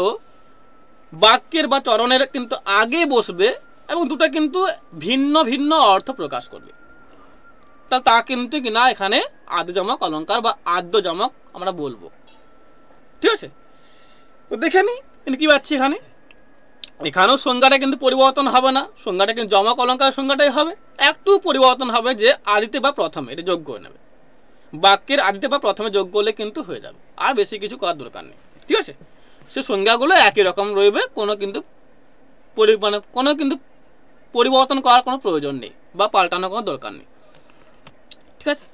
বাক্যের বা চরণের কিন্তু আগে বসবে এবং দুটা কিন্তু ভিন্ন ভিন্ন অর্থ প্রকাশ করবে, তা কিন্তু কিনা এখানে আদ্য যমক অলঙ্কার বা আদ্য যমক আমরা বলবো, ঠিক আছে। তো দেখে নি কি পাচ্ছি এখানে। এখানেও সংজ্ঞাটা কিন্তু পরিবর্তন হবে না, সংজ্ঞাটা কিন্তু যমক অলঙ্কার সংজ্ঞাটাই হবে, একটু পরিবর্তন হবে যে আদিতে বা প্রথমে এটা যোগ করে নেবে, বাক্যের আদিতে বা প্রথমে যোগ করলে কিন্তু হয়ে যাবে, আর বেশি কিছু করার দরকার নেই, ঠিক আছে। সে সংজ্ঞাগুলো একই রকম রইবে, কোনো কিন্তু পরিবর্তন করার কোনো প্রয়োজন নেই বা পাল্টানোর কোনো দরকার নেই, ঠিক আছে।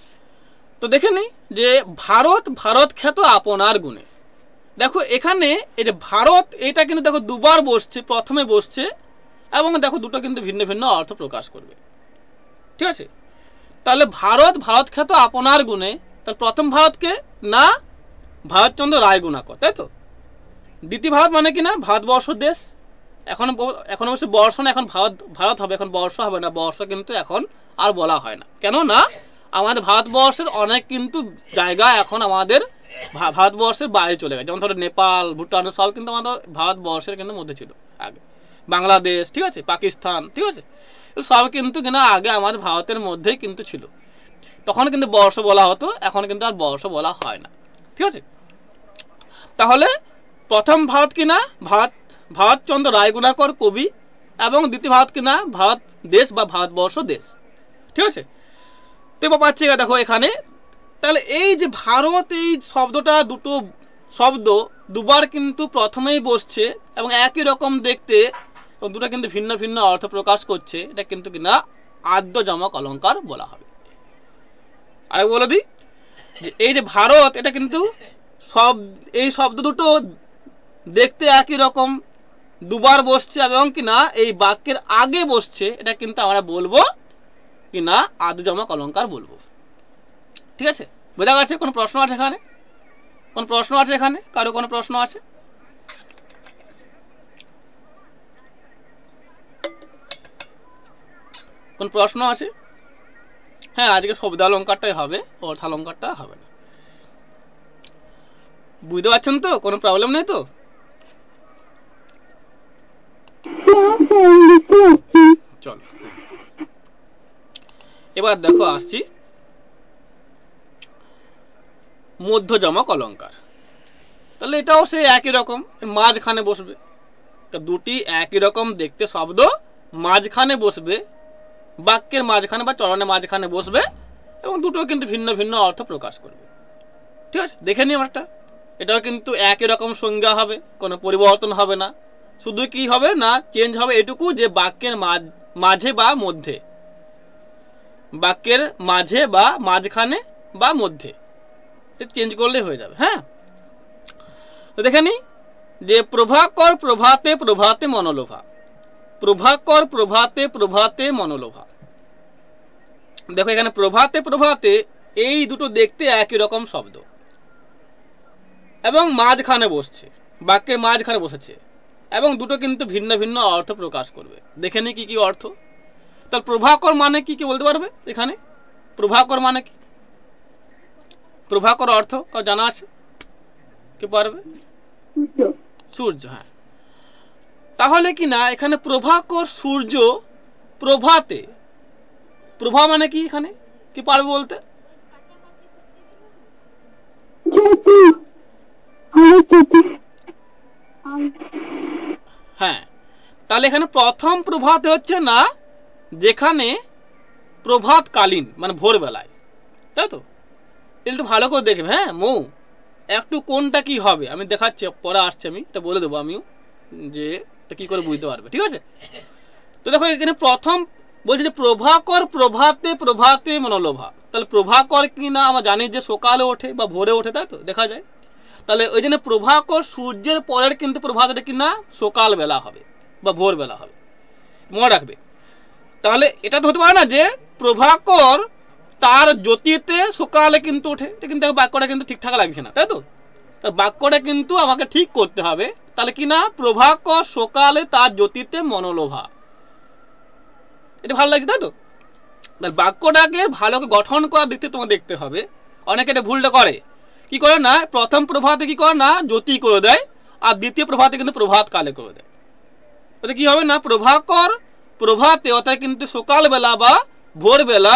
তো দেখে নিই যে ভারত খ্যাত আপনার গুণে। দেখো এখানে এই যে ভারত, এটা কিন্তু দেখো দুবার বসছে, প্রথমে বসছে, এবং দেখো দুটো কিন্তু ভিন্ন ভিন্ন অর্থ প্রকাশ করবে, ঠিক আছে। তাহলে ভারত ভারত খ্যাত আপনার গুণে, তাহলে প্রথম ভারতকে না ভারতচন্দ্র রায় গুণাকর, তাই তো। দ্বিতীয় ভারত মানে কি না ভারতবর্ষ দেশ, এখন অবশ্য বর্ষ না, এখন ভারত হবে, এখন বর্ষ হবে না, বর্ষ কিন্তু এখন আর বলা হয় না। কেন না আমাদের ভারতবর্ষের অনেক কিন্তু জায়গা এখন আমাদের ভারতবর্ষের বাইরে চলে গেছে, যেমন ধরো নেপাল, ভুটান সব কিন্তু আমাদের ভারতবর্ষের কিন্তু মধ্যে ছিল আগে, বাংলাদেশ, ঠিক আছে, পাকিস্তান, ঠিক আছে, সব কিন্তু কিনা আগে আমাদের ভারতের মধ্যেই কিন্তু ছিল। তখন কিন্তু বর্ষ বলা হতো, এখন কিন্তু আর বর্ষ বলা হয় না, ঠিক আছে। তাহলে প্রথম ভারত কিনা ভারতচন্দ্র রায় গুণাকর কবি, এবং দ্বিতীয় ভারত কিনা ভারত দেশ বা ভারতবর্ষ দেশ, ঠিক আছে। তো পাচ্ছি দেখো এখানে, তাহলে এই যে ভারত এই শব্দটা, দুটো শব্দ দুবার কিন্তু প্রথমেই বসছে এবং একই রকম দেখতে, দুটো কিন্তু ভিন্ন ভিন্ন অর্থ প্রকাশ করছে, এটা কিন্তু কিনা আদ্যযমক অলঙ্কার বলা হবে। আরেক বলে দিই যে এই যে ভারত, এটা কিন্তু এই শব্দ দুটো দেখতে একই রকম, দুবার বসছে এবং কিনা এই বাক্যের আগে বসছে, এটা কিন্তু আমরা বলবো কিনা আদ্যযমক অলঙ্কার বলবো, ঠিক আছে। বোঝা গেছে? কোনো প্রশ্ন আছে এখানে? কোন প্রশ্ন আছে এখানে? কারো কোনো প্রশ্ন আছে? কোন প্রশ্ন আছে? হ্যাঁ, আজকে শব্দালঙ্কারটাই হবে, অর্থালঙ্কারটা হবে না। বুঝতে পারছেন তো? কোনো প্রবলেম নেই তো? চলো এবার দেখো আসছি মধ্যযমক অলঙ্কার। তাহলে এটাও সেই একই রকম, মাঝখানে বসবে। তা দুটি একই রকম দেখতে শব্দ মাঝখানে বসবে, বাক্যের মাঝখানে বা চরণের মাঝখানে বসবে, এবং দুটো কিন্তু ভিন্ন ভিন্ন অর্থ প্রকাশ করবে, ঠিক আছে। দেখে নিই আমারটা, এটাও কিন্তু একই রকম সংজ্ঞা হবে, কোনো পরিবর্তন হবে না। শুধু কি হবে না, চেঞ্জ হবে এটুকু যে বাক্যের মাঝে বা মধ্যে, বাক্যের মাঝে বা মাঝখানে বা মধ্যে চেঞ্জ করলে হয়ে যাবে। হ্যাঁ, তো দেখে নি যে প্রভাকর প্রভাতে প্রভাতে মনোলোভা, প্রভাকর প্রভাতে প্রভাতে মনোলোভা। দেখো এখানে প্রভাতে প্রভাতে এই দুটো দেখতে একই রকম শব্দ এবং মাঝখানে বসছে, বাক্যের মাঝখানে বসেছে, এবং দুটো কিন্তু ভিন্ন ভিন্ন অর্থ প্রকাশ করবে। দেখে নি কি কি অর্থ। তাহলে প্রভাকর মানে কি কি বলতে পারবে? এখানে প্রভাকর মানে কি? প্রভাকর অর্থ জানা আছে? কি পারবে? সূর্য। হ্যাঁ, তাহলে কি না এখানে প্রভাকর সূর্য প্রভাতে, প্রভা মানে কি এখানে কি পারবে বলতে? হ্যাঁ, তাহলে এখানে প্রথম প্রভাতে হচ্ছে না যেখানে প্রভাতকালীন মানে ভোরবেলায়, তাই তো। একটু ভালো করে দেখবে, হ্যাঁ মৌ, একটু কোনটা কি হবে আমি দেখাচ্ছি, পরে আসছে, আমি এটা বলে দেবো আমিও যে এটা কি করে বুঝতে পারবে, ঠিক আছে। তো দেখো এখানে প্রথম বলছি যে প্রভাকর প্রভাতে প্রভাতে মনোলোভা। তাহলে প্রভাকর কি না আমরা জানি যে সকালে ওঠে বা ভোরে ওঠে, তাই তো দেখা যায়। তাহলে ওই জন্য প্রভাকর সূর্যের পরের কিন্তু প্রভাতটা কি না সকালবেলা হবে বা ভোরবেলা হবে, মনে রাখবে। তাহলে এটা তো হতে পারে না যে প্রভাকর তার জ্যোতিতে সকালে কিন্তু ওঠে, এটা কিন্তু বাক্যটা কিন্তু ঠিকঠাক লাগছে না, তাই তো। বাক্যটা কিন্তু আমাকে ঠিক করতে হবে। তাহলে কি না প্রভাকর সকালে তার জ্যোতিতে মনোলোভা, এটা ভালো লাগছে, তাই তো। তাহলে বাক্যটাকে ভালো করে গঠন করার দিক থেকে তোমাকে দেখতে হবে। অনেকে এটা ভুলটা করে, কি করে না প্রথম প্রভাতে কি করে না জ্যোতি করে দেয়, আর দ্বিতীয় প্রভাতে কিন্তু প্রভাত কালে করে দেয়। ওটা কি হবে না প্রভাকর প্রভাতে অর্থাৎ কিন্তু সকালবেলা বা ভোরবেলা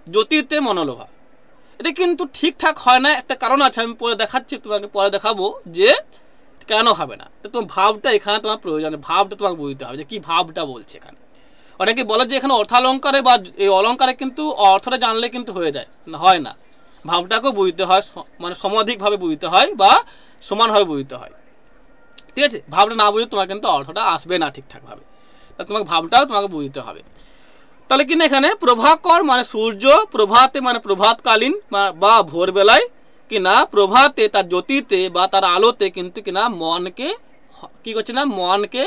জ্যোতিতে মনোলোভা, এটা কিন্তু ঠিকঠাক হয় না। একটা কারণ আছে, আমি পরে দেখাচ্ছি, তোমাকে পরে দেখাবো যে কেন হবে না। তো তোমার ভাবটা এখানে তোমার প্রয়োজন, ভাবটা তোমাকে বুঝতে হবে যে কি ভাবটা বলছে এখানে। অনেকে বলে যে এখানে অর্থালঙ্কারে বা এই অলঙ্কারে কিন্তু অর্থটা জানলে কিন্তু হয়ে যায়, হয় না। ভাবটাকেও বুঝতে হয়, মানে সমাধিকভাবে বুঝতে হয় বা সমানভাবে বুঝতে হয়, ঠিক আছে। ভাবটা না বুঝে তোমার কিন্তু অর্থটা আসবে না ঠিকঠাক ভাবে, তা তোমাকে ভাবটাও তোমাকে বুঝতে হবে। তাহলে কিনা এখানে প্রভাকর মানে সূর্য, প্রভাতে মানে প্রভাতকালীন বা ভোরবেলায় কিনা প্রভাতে তার জ্যোতিতে বা তার আলোতে কিন্তু কিনা মনকে কি করছে না, মনকে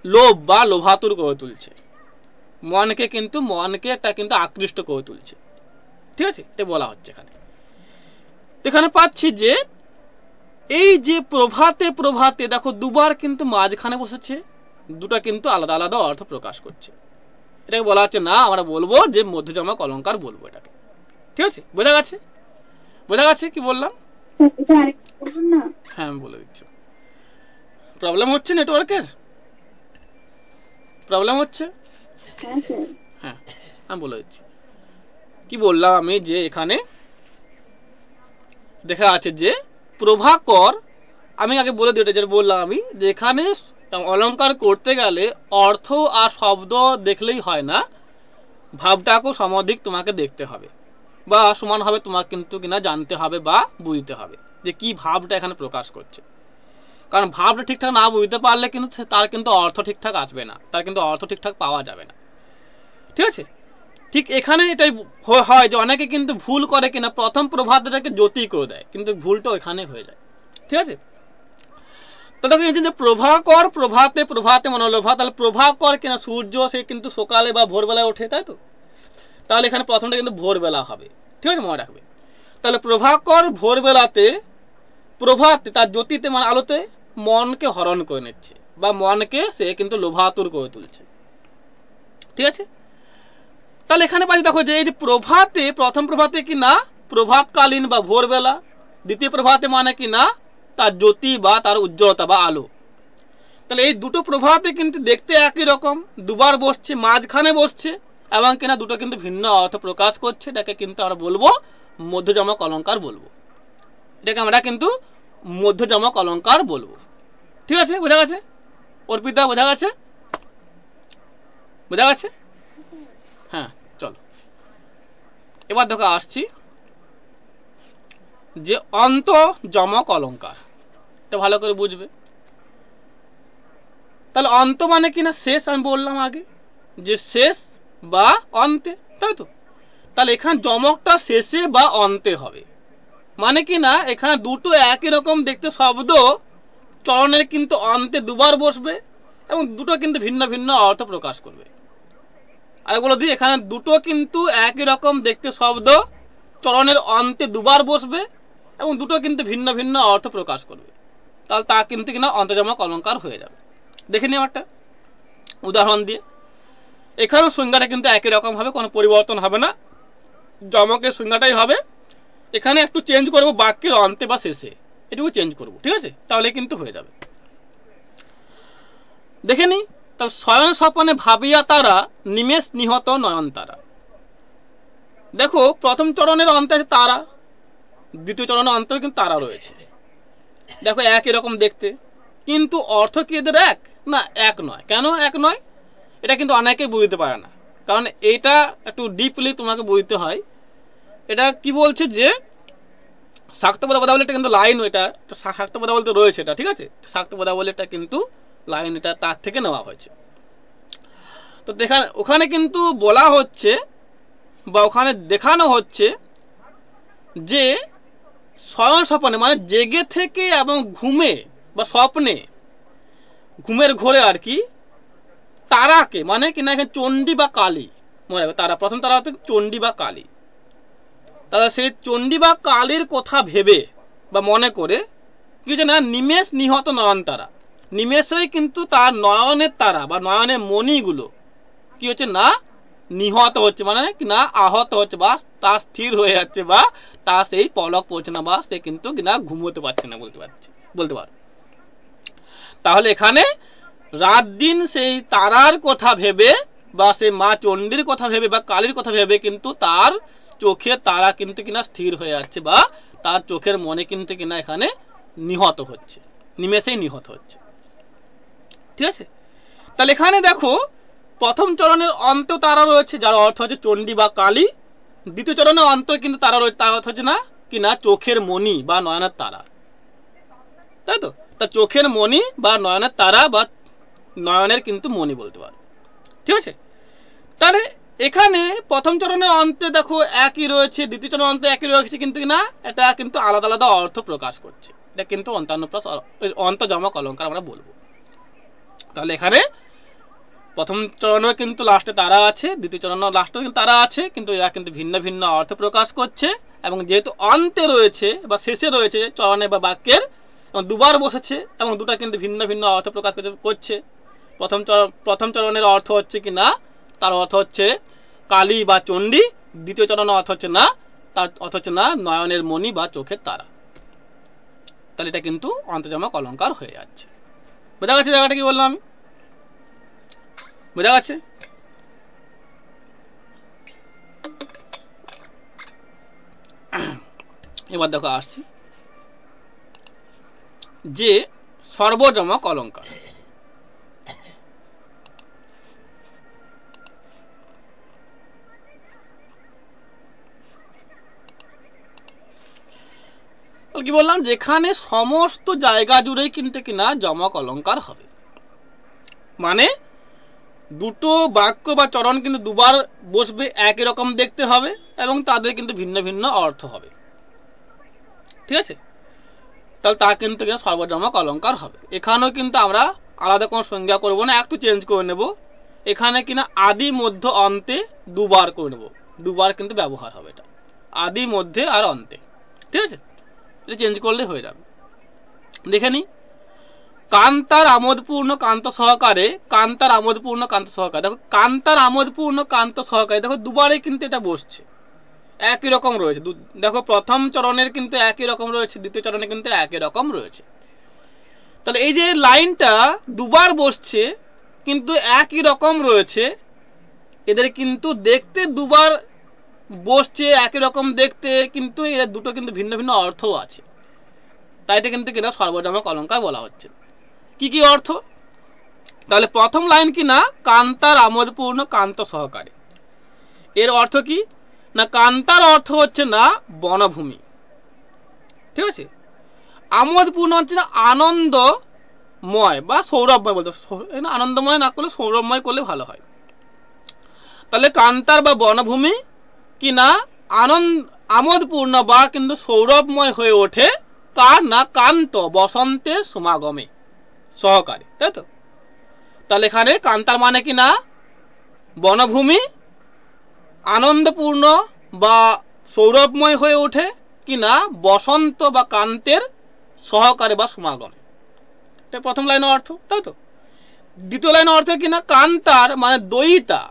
লোভ বা লোভাতুর করে তুলছে, মনকে এটা কিন্তু আকৃষ্ট করে তুলছে। ঠিক আছে, এটা বলা হচ্ছে এখানে। এখানে পাচ্ছি যে এই যে প্রভাতে দেখো দুবার কিন্তু মাঝখানে বসেছে, দুটো কিন্তু আলাদা আলাদা অর্থ প্রকাশ করছে। এটাকে বলা হচ্ছে না, আমরা বলবো যে মধ্যযমক অলঙ্কার বলবো এটাকে। ঠিক আছে, বোঝা গেছে কি বললাম? হ্যাঁ আমি বলে দিচ্ছি। প্রবলেম হচ্ছে, নেটওয়ার্কের প্রবলেম হচ্ছে? হ্যাঁ আমি বলে দিচ্ছি। কি বললাম আমি, যে এখানে দেখা আছে যে প্রভাকর, আমি আগে বলে দিই যেটা বললাম আমি, যে এখানে অলঙ্কার করতে গেলে অর্থ আর শব্দ দেখলেই হয় না, ভাবটাকেও সমধিক তোমাকে দেখতে হবে বা সমানভাবে তোমাকে কিন্তু কিনা জানতে হবে বা বুঝতে হবে যে কি ভাবটা এখানে প্রকাশ করছে। কারণ ভাবটা ঠিকঠাক না বুঝতে পারলে কিন্তু তার কিন্তু অর্থ ঠিকঠাক আসবে না, তার কিন্তু অর্থ ঠিকঠাক পাওয়া যাবে না। ঠিক আছে, ঠিক এখানে এটাই হয় যে অনেকে কিন্তু ভুল করে কিনা প্রথম প্রভাতটাকে জ্যোতি করে দেয়, কিন্তু ভুলটা এখানে হয়ে যায়। ঠিক আছে, তো দেখো যে প্রভাতে মনোলোভা, তাহলে প্রভাকর কিনা সূর্য, সে কিন্তু সকালে বা ভোরবেলায় ওঠে, তাই তো? তাহলে এখানে প্রথমটা কিন্তু ভোরবেলা হবে। ঠিক আছে, মনে রাখবে। তাহলে প্রভাকর ভোরবেলাতে, প্রভাতে তার জ্যোতিতে মানে আলোতে মনকে হরণ করে নিচ্ছে বা মনকে সে কিন্তু লোভাতুর করে তুলছে। ঠিক আছে, তাহলে এখানে পাচ্ছি দেখো যে এই যে প্রভাতে, প্রথম প্রভাতে কি না প্রভাতকালীন বা ভোরবেলা, দ্বিতীয় প্রভাতে মানে কি না তার জ্যোতি বা তার উজ্জ্বলতা বা আলো। তাহলে এই দুটো প্রভাতে কিন্তু দেখতে একই রকম, দুবার বসছে, মাঝখানে বসছে, এবং কিনা দুটো কিন্তু ভিন্ন অর্থ প্রকাশ করছে। এটাকে কিন্তু আমরা বলবো মধ্যযমক অলঙ্কার বলবো। এটাকে আমরা কিন্তু মধ্যযমক অলঙ্কার বলবো। ঠিক আছে, বোঝা গেছে অর্পিতা? বোঝা গেছে? হ্যাঁ চলো এবার দেখো আসছি যে অন্তযমক অলঙ্কার। এটা ভালো করে বুঝবে। তাহলে অন্ত মানে কিনা শেষ, আমি বললাম আগে যে শেষ বা অন্তে, তাই তো? তাহলে এখানে যমকটা শেষে বা অন্তে হবে, মানে কিনা এখানে দুটো একই রকম দেখতে শব্দ চরণের কিন্তু অন্তে দুবার বসবে এবং দুটো কিন্তু ভিন্ন ভিন্ন অর্থ প্রকাশ করবে। আর বলে দিই, এখানে দুটো কিন্তু একই রকম দেখতে শব্দ চরণের অন্তে দুবার বসবে এবং দুটো কিন্তু ভিন্ন ভিন্ন অর্থ প্রকাশ করবে। তাহলে তা কিন্তু কিনা অন্তযমক অলঙ্কার হয়ে যাবে। দেখে নিও একটা উদাহরণ দিয়ে। এখানেও সংজ্ঞাটা কিন্তু একই রকম হবে, কোনো পরিবর্তন হবে না, যমকের সংজ্ঞাটাই হবে। এখানে একটু চেঞ্জ করবো বাক্যের অন্তে বা শেষে, এটুকু চেঞ্জ করবো। ঠিক আছে, তাহলে কিন্তু হয়ে যাবে। দেখে নি, তাহলে শয়ন স্বপনে ভাবিয়া তারা, নিমেষ নিহত নয়নতারা। দেখো প্রথম চরণের অন্তে আছে তারা, দ্বিতীয় চরণের অন্তেও কিন্তু তারা রয়েছে। দেখো একই রকম দেখতে, কিন্তু অর্থ কি এদের এক? না, এক নয়। কেন এক নয়? এটা কিন্তু অনেকে বুঝতে পারে না, কারণ এটা একটু ডিপলি তোমাকে বুঝতে হয়। এটা কি বলছে যে শাক্ত পদাবলী, এটা কিন্তু লাইন, এটা শাক্ত পদাবলীতে রয়েছে এটা। ঠিক আছে, শাক্ত পদাবলী এটা কিন্তু লাইন, এটা তার থেকে নেওয়া হয়েছে। তো ওখানে কিন্তু বলা হচ্ছে বা ওখানে দেখানো হচ্ছে যে শয়ন স্বপনে মানে জেগে থেকে এবং ঘুমে বা স্বপ্নে, ঘুমের ঘোরে আর কি, তারাকে মানে কিনা এখানে চণ্ডী বা কালী, মনে রাখবে তারা, প্রথম তারা হচ্ছে চণ্ডী বা কালী। তাহলে সেই চণ্ডী বা কালীর কথা ভেবে বা মনে করে কি হচ্ছে না, নিমেষ নিহত নয়নতারা, নিমেষেই কিন্তু তার নয়নের তারা বা নয়নের মণিগুলো কি হচ্ছে না নিহত হচ্ছে, মানে কি না আহত হচ্ছে বা তার স্থির হয়ে যাচ্ছে বা তার সেই পলক পড়ছে না বা সে কিন্তু কিনা ঘুমোতে পারছে না, বলতে পারো। তাহলে এখানে রাত দিন সেই তারার কথা ভেবে বা সেই মা চণ্ডীর কথা ভেবে বা কালীর কথা ভেবে কিন্তু তার চোখে তারা কিন্তু কিনা স্থির হয়ে যাচ্ছে বা তার চোখের মনে কিন্তু কিনা এখানে নিহত হচ্ছে, নিমেষেই নিহত হচ্ছে। ঠিক আছে, তাহলে এখানে দেখো প্রথম চরণের অন্ত তারা রয়েছে, যার অর্থ হচ্ছে চণ্ডী বা কালী। দ্বিতীয় চরণের অন্ত কিন্তু তারা রয়েছে, তার অর্থ হচ্ছে না কিনা চোখের মণি বা নয়নের তারা, তাই তো? তা চোখের মণি বা নয়নের তারা বা নয়নের কিন্তু মণি বলতে পারো। ঠিক আছে, তাহলে এখানে প্রথম চরণের অন্তে দেখো একই রয়েছে, দ্বিতীয় চরণের অন্তে একই রয়েছে, কিন্তু না এটা কিন্তু আলাদা আলাদা অর্থ প্রকাশ করছে। এটা কিন্তু অন্তযমক অলঙ্কার আমরা বলবো। তাহলে এখানে প্রথম চরণেও কিন্তু লাস্টে তারা আছে, দ্বিতীয় চরণেও লাস্টেও কিন্তু তারা আছে, কিন্তু এরা কিন্তু ভিন্ন ভিন্ন অর্থ প্রকাশ করছে। এবং যেহেতু অন্তে রয়েছে বা শেষে রয়েছে চরণে বা বাক্যের, এবং দুবার বসেছে এবং দুটা কিন্তু ভিন্ন ভিন্ন অর্থ প্রকাশ করছে। প্রথম চরণের অর্থ হচ্ছে কি না, তার অর্থ হচ্ছে কালী বা চণ্ডী। দ্বিতীয় চরণের অর্থ হচ্ছে না, তার অর্থ হচ্ছে না নয়নের মণি বা চোখের তারা। তাহলে এটা কিন্তু অন্তর্যমক অলঙ্কার হয়ে যাচ্ছে। বোঝা গেছে জায়গাটা কি বললাম আমি? বোঝা গেছে? এবার দেখো আসছি যে সর্বজমক অলঙ্কার। কি বললাম, যেখানে সমস্ত জায়গা জুড়েই কিন্তু কিনা যমক অলঙ্কার হবে। মানে দুটো বাক্য বা চরণ কিন্তু দুবার বসবে, একই রকম দেখতে হবে এবং তাদের কিন্তু ভিন্ন ভিন্ন অর্থ হবে। ঠিক আছে, তাহলে তা কিন্তু সর্বজমক অলঙ্কার হবে। এখানেও কিন্তু আমরা আলাদা কোনো সংজ্ঞা করবো না, একটু চেঞ্জ করে নেব। এখানে কিনা আদি মধ্য অন্তে দুবার করে নেব, দুবার কিন্তু ব্যবহার হবে এটা, আদি মধ্যে আর অন্তে। ঠিক আছে, এটা চেঞ্জ করলে হয়ে যাবে। দেখে নি, কান্তার আমোদপূর্ণ কান্ত সহকারে, কান্তার আমোদপূর্ণ কান্ত সহকারে। দেখো কান্তার আমোদপূর্ণ কান্ত সহকারে, দেখো দুবারে কিন্তু এটা বসছে, একই রকম রয়েছে। দেখো প্রথম চরণের কিন্তু একই রকম রয়েছে, দ্বিতীয় চরণে কিন্তু একই রকম রয়েছে। তাহলে এই যে লাইনটা দুবার বসছে কিন্তু একই রকম রয়েছে, এদের কিন্তু দেখতে দুবার বসছে একই রকম দেখতে, কিন্তু এর দুটো কিন্তু ভিন্ন ভিন্ন অর্থও আছে। তাই এটা কিন্তু কিনা সর্বজমক অলঙ্কার বলা হচ্ছে। কি কি অর্থ? তাহলে প্রথম লাইন কিনা কান্তার আমোদপূর্ণ কান্ত সহকারে, এর অর্থ কি না, কান্তার অর্থ হচ্ছে না বনভূমি। ঠিক আছে, আমোদপূর্ণ হচ্ছে না আনন্দময় বা সৌরভময়, বলতে আনন্দময় না করলে সৌরভময় করলে ভালো হয়। তাহলে কান্তার বা বনভূমি কিনা আমোদপূর্ণ বা কিন্তু সৌরভময় হয়ে ওঠে কার না, কান্ত বসন্তের সমাগমে সহকারে। তাই তো, তাহলে এখানে কান্তার মানে কিনা বনভূমি আনন্দপূর্ণ বা সৌরভময় হয়ে ওঠে কিনা বসন্ত বা কান্তের সহকারে বা সমাগমে। এটা প্রথম লাইনের অর্থ। তাই তো, দ্বিতীয় লাইনের অর্থ কিনা কান্তার মানে দয়িতা,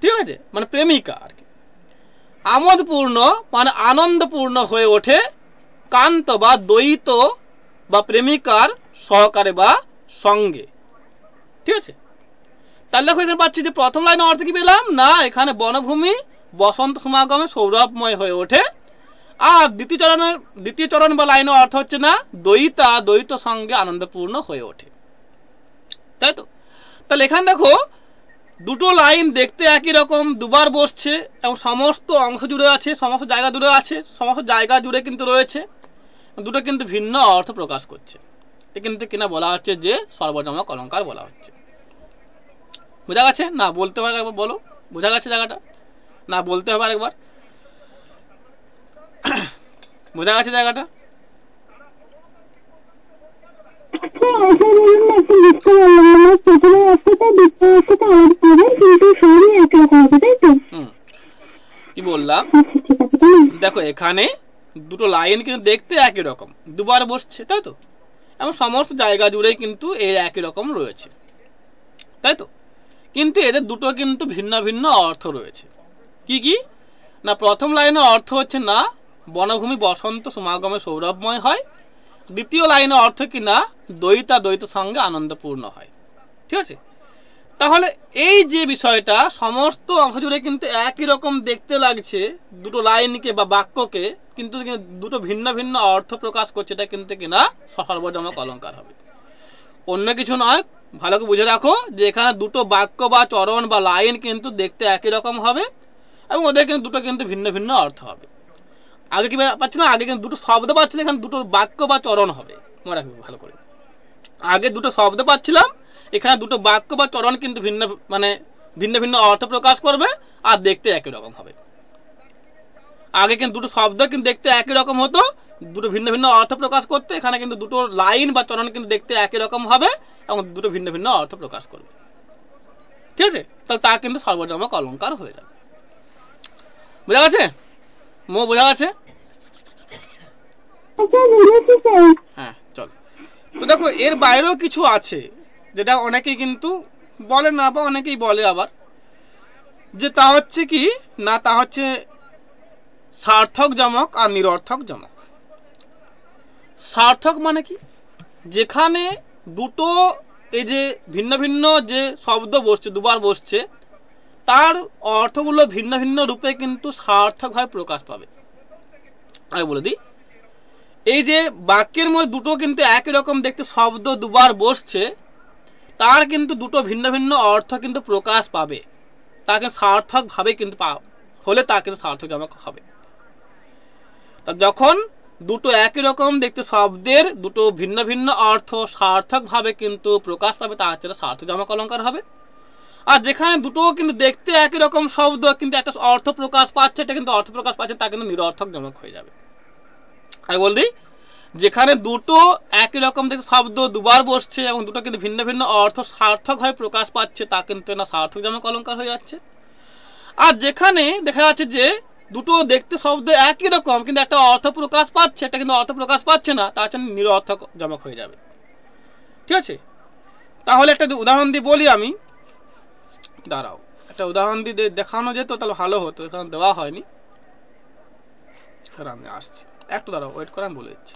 ঠিক আছে, মানে প্রেমিকা আর কি। আমোদপূর্ণ মানে আনন্দপূর্ণ হয়ে ওঠে কান্ত বা দ্বৈত বা প্রেমিকার সহকারে বা সঙ্গে। ঠিক আছে, তাহলে দেখো এখানে পাচ্ছি যে প্রথম লাইনের অর্থ কি পেলাম না, এখানে বনভূমি বসন্ত সমাগমে সৌরভময় হয়ে ওঠে। আর দ্বিতীয় চরণ বা লাইনের অর্থ হচ্ছে না দ্বৈত সঙ্গে আনন্দপূর্ণ হয়ে ওঠে। তাই তো, তাহলে এখানে দেখো দুটো লাইন দেখতে একই রকম, দুবার বসছে এবং সমস্ত অংশ জুড়ে আছে, সমস্ত জায়গা জুড়ে আছে, সমস্ত জায়গা জুড়ে কিন্তু রয়েছে, দুটো কিন্তু ভিন্ন অর্থ প্রকাশ করছে। এ কিন্তু কিনা বলা হচ্ছে যে সর্বজমক অলঙ্কার বলা হচ্ছে। বোঝা গেছে না? বলতে হবে একবার, বলো বোঝা গেছে জায়গাটা? না বলতে হবে আরেকবার, বোঝা গেছে জায়গাটা? কি বললাম দেখো, এখানে দুটো লাইন কিন্তু দেখতে একই রকম, দুবার বসছে, তাই তো, এবং সমস্ত জায়গা জুড়েই কিন্তু এর একই রকম রয়েছে, তাই তো, কিন্তু এদের দুটো কিন্তু ভিন্ন ভিন্ন অর্থ রয়েছে। কি কি না, প্রথম লাইনের অর্থ হচ্ছে না বনভূমি বসন্ত সমাগমে সৌরভময় হয়। দ্বিতীয় লাইনের অর্থ কি না দ্বৈত সঙ্গে আনন্দপূর্ণ হয়। ঠিক আছে, তাহলে এই যে বিষয়টা সমস্ত অংশ জুড়ে কিন্তু একই রকম দেখতে লাগছে, দুটো লাইনকে বা বাক্যকে কিন্তু দুটো ভিন্ন ভিন্ন অর্থ প্রকাশ করছে, এটা কিন্তু কিনা সর্বজমক অলঙ্কার হবে, অন্য কিছু নয়। ভালো করে বুঝে রাখো যে এখানে দুটো বাক্য বা চরণ বা লাইন কিন্তু দেখতে একই রকম হবে এবং ওদের কিন্তু দুটো কিন্তু ভিন্ন ভিন্ন অর্থ হবে। আগে কি পাচ্ছি না, আগে কিন্তু দুটো শব্দ পাচ্ছিল, এখানে দুটো বাক্য বা চরণ হবে। মনে রাখবে ভালো করে, আগে দুটো শব্দ পাচ্ছিলাম, এখানে দুটো বাক্য বা চরণ কিন্তু ভিন্ন ভিন্ন অর্থ প্রকাশ করবে আর দেখতে একই রকম হবে। আগে কিন্তু দুটো শব্দ কিন্তু দেখতে একই রকম হতো, দুটো ভিন্ন ভিন্ন অর্থ প্রকাশ করতে, এখানে কিন্তু দুটো লাইন বা চরণ কিন্তু দেখতে একই রকম হবে এবং দুটো ভিন্ন ভিন্ন অর্থ প্রকাশ করবে। ঠিক আছে, তাহলে তা কিন্তু সর্বজমক অলঙ্কার হয়ে যাবে। বোঝা গেছে? বোঝা গেছে? হ্যাঁ, চলো। তো দেখো এর বাইরেও কিছু আছে যেটা অনেকেই কিন্তু বলে না, বা অনেকেই বলে আবার, যে তা হচ্ছে কি না, তা হচ্ছে সার্থক যমক আর নিরর্থক যমক। সার্থক মানে কি? যেখানে দুটো এই যে ভিন্ন ভিন্ন যে শব্দ বসছে, দুবার বসছে, তার অর্থগুলো ভিন্ন ভিন্ন রূপে কিন্তু সার্থকভাবে প্রকাশ পাবে। আমি বলে দিই, এই যে বাক্যের মধ্যে দুটো কিন্তু একই রকম দেখতে শব্দ দুবার বসছে, তার কিন্তু দুটো ভিন্ন ভিন্ন অর্থ কিন্তু প্রকাশ পাবে, তাকে সার্থকভাবে কিন্তু হলে তা কিন্তু সার্থক যমক হবে। তা যখন দুটো একই রকম দেখতে শব্দের দুটো ভিন্ন ভিন্ন অর্থ সার্থকভাবে কিন্তু প্রকাশ পাবে, তা হচ্ছে সার্থক যমক অলঙ্কার হবে। আর যেখানে দুটো কিন্তু দেখতে একই রকম শব্দ কিন্তু একটা অর্থ প্রকাশ পাচ্ছে, এটা কিন্তু অর্থ প্রকাশ পাচ্ছে, তা কিন্তু নিরর্থক যমক হয়ে যাবে। আমি বলছি, যেখানে দুটো একই রকম দেখতে শব্দ দুবার বসছে এবং দুটো কিন্তু ভিন্ন ভিন্ন অর্থ সার্থকভাবে প্রকাশ পাচ্ছে, তা কিন্তু না সার্থক যমক অলঙ্কার হয়ে যাচ্ছে। আর যেখানে দেখা যাচ্ছে যে দুটো দেখতে শব্দ একই রকম কিন্তু একটা অর্থ প্রকাশ পাচ্ছে, এটা কিন্তু অর্থ প্রকাশ পাচ্ছে না, তা হচ্ছে নিরর্থক যমক হয়ে যাবে। ঠিক আছে, তাহলে একটা উদাহরণ দিয়ে বলি আমি। দাঁড়াও, একটা উদাহরণ দিয়ে দেখানো যেত তাহলে ভালো হতো, এখানে দেওয়া হয়নি। আমি আসছি, একটু দাঁড়াও, ওয়েট করে আমি বলে দিচ্ছি।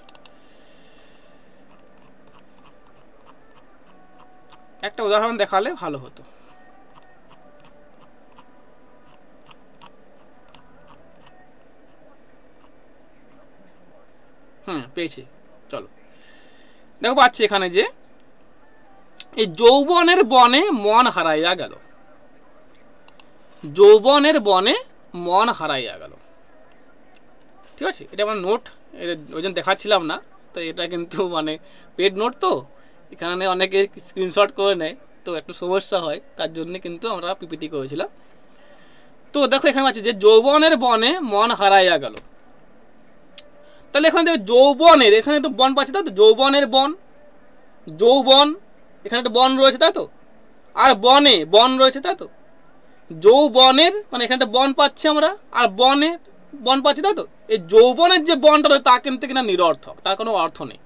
একটা উদাহরণ দেখালে ভালো হতো। পেয়েছি, চলো দেখো। পাচ্ছি এখানে যে এই যৌবনের বনে মন হারাইয়া গেল, যৌবনের বনে মন হারাইয়া গেল। ঠিক আছে, এটা আমার নোট, ওই জন্য দেখাচ্ছিলাম না, তো এটা কিন্তু মানে পেড নোট, তো এখানে অনেকে স্ক্রিনশট করে নেয়, তো একটু সমস্যা হয়, তার জন্য কিন্তু আমরা পিপিটি করেছিলাম। তো দেখো এখানে আছে যে যৌবনের বনে মন হারাইয়া গেল। তাহলে এখানে দেখো যৌবনের, এখানে তো বন পাচ্ছি, তাই তো, যৌবনের বন, যৌবন, এখানে একটা বন রয়েছে, তাই তো, আর বনে বন রয়েছে, তাই তো। যৌবনের মানে এখানে একটা বন পাচ্ছি আমরা, আর বনে বন পাচ্ছি, তাই তো। এই যৌবনের যে বনটা রয়েছে তা কিন্তু কিনা নিরর্থক, তার কোনো অর্থ নেই।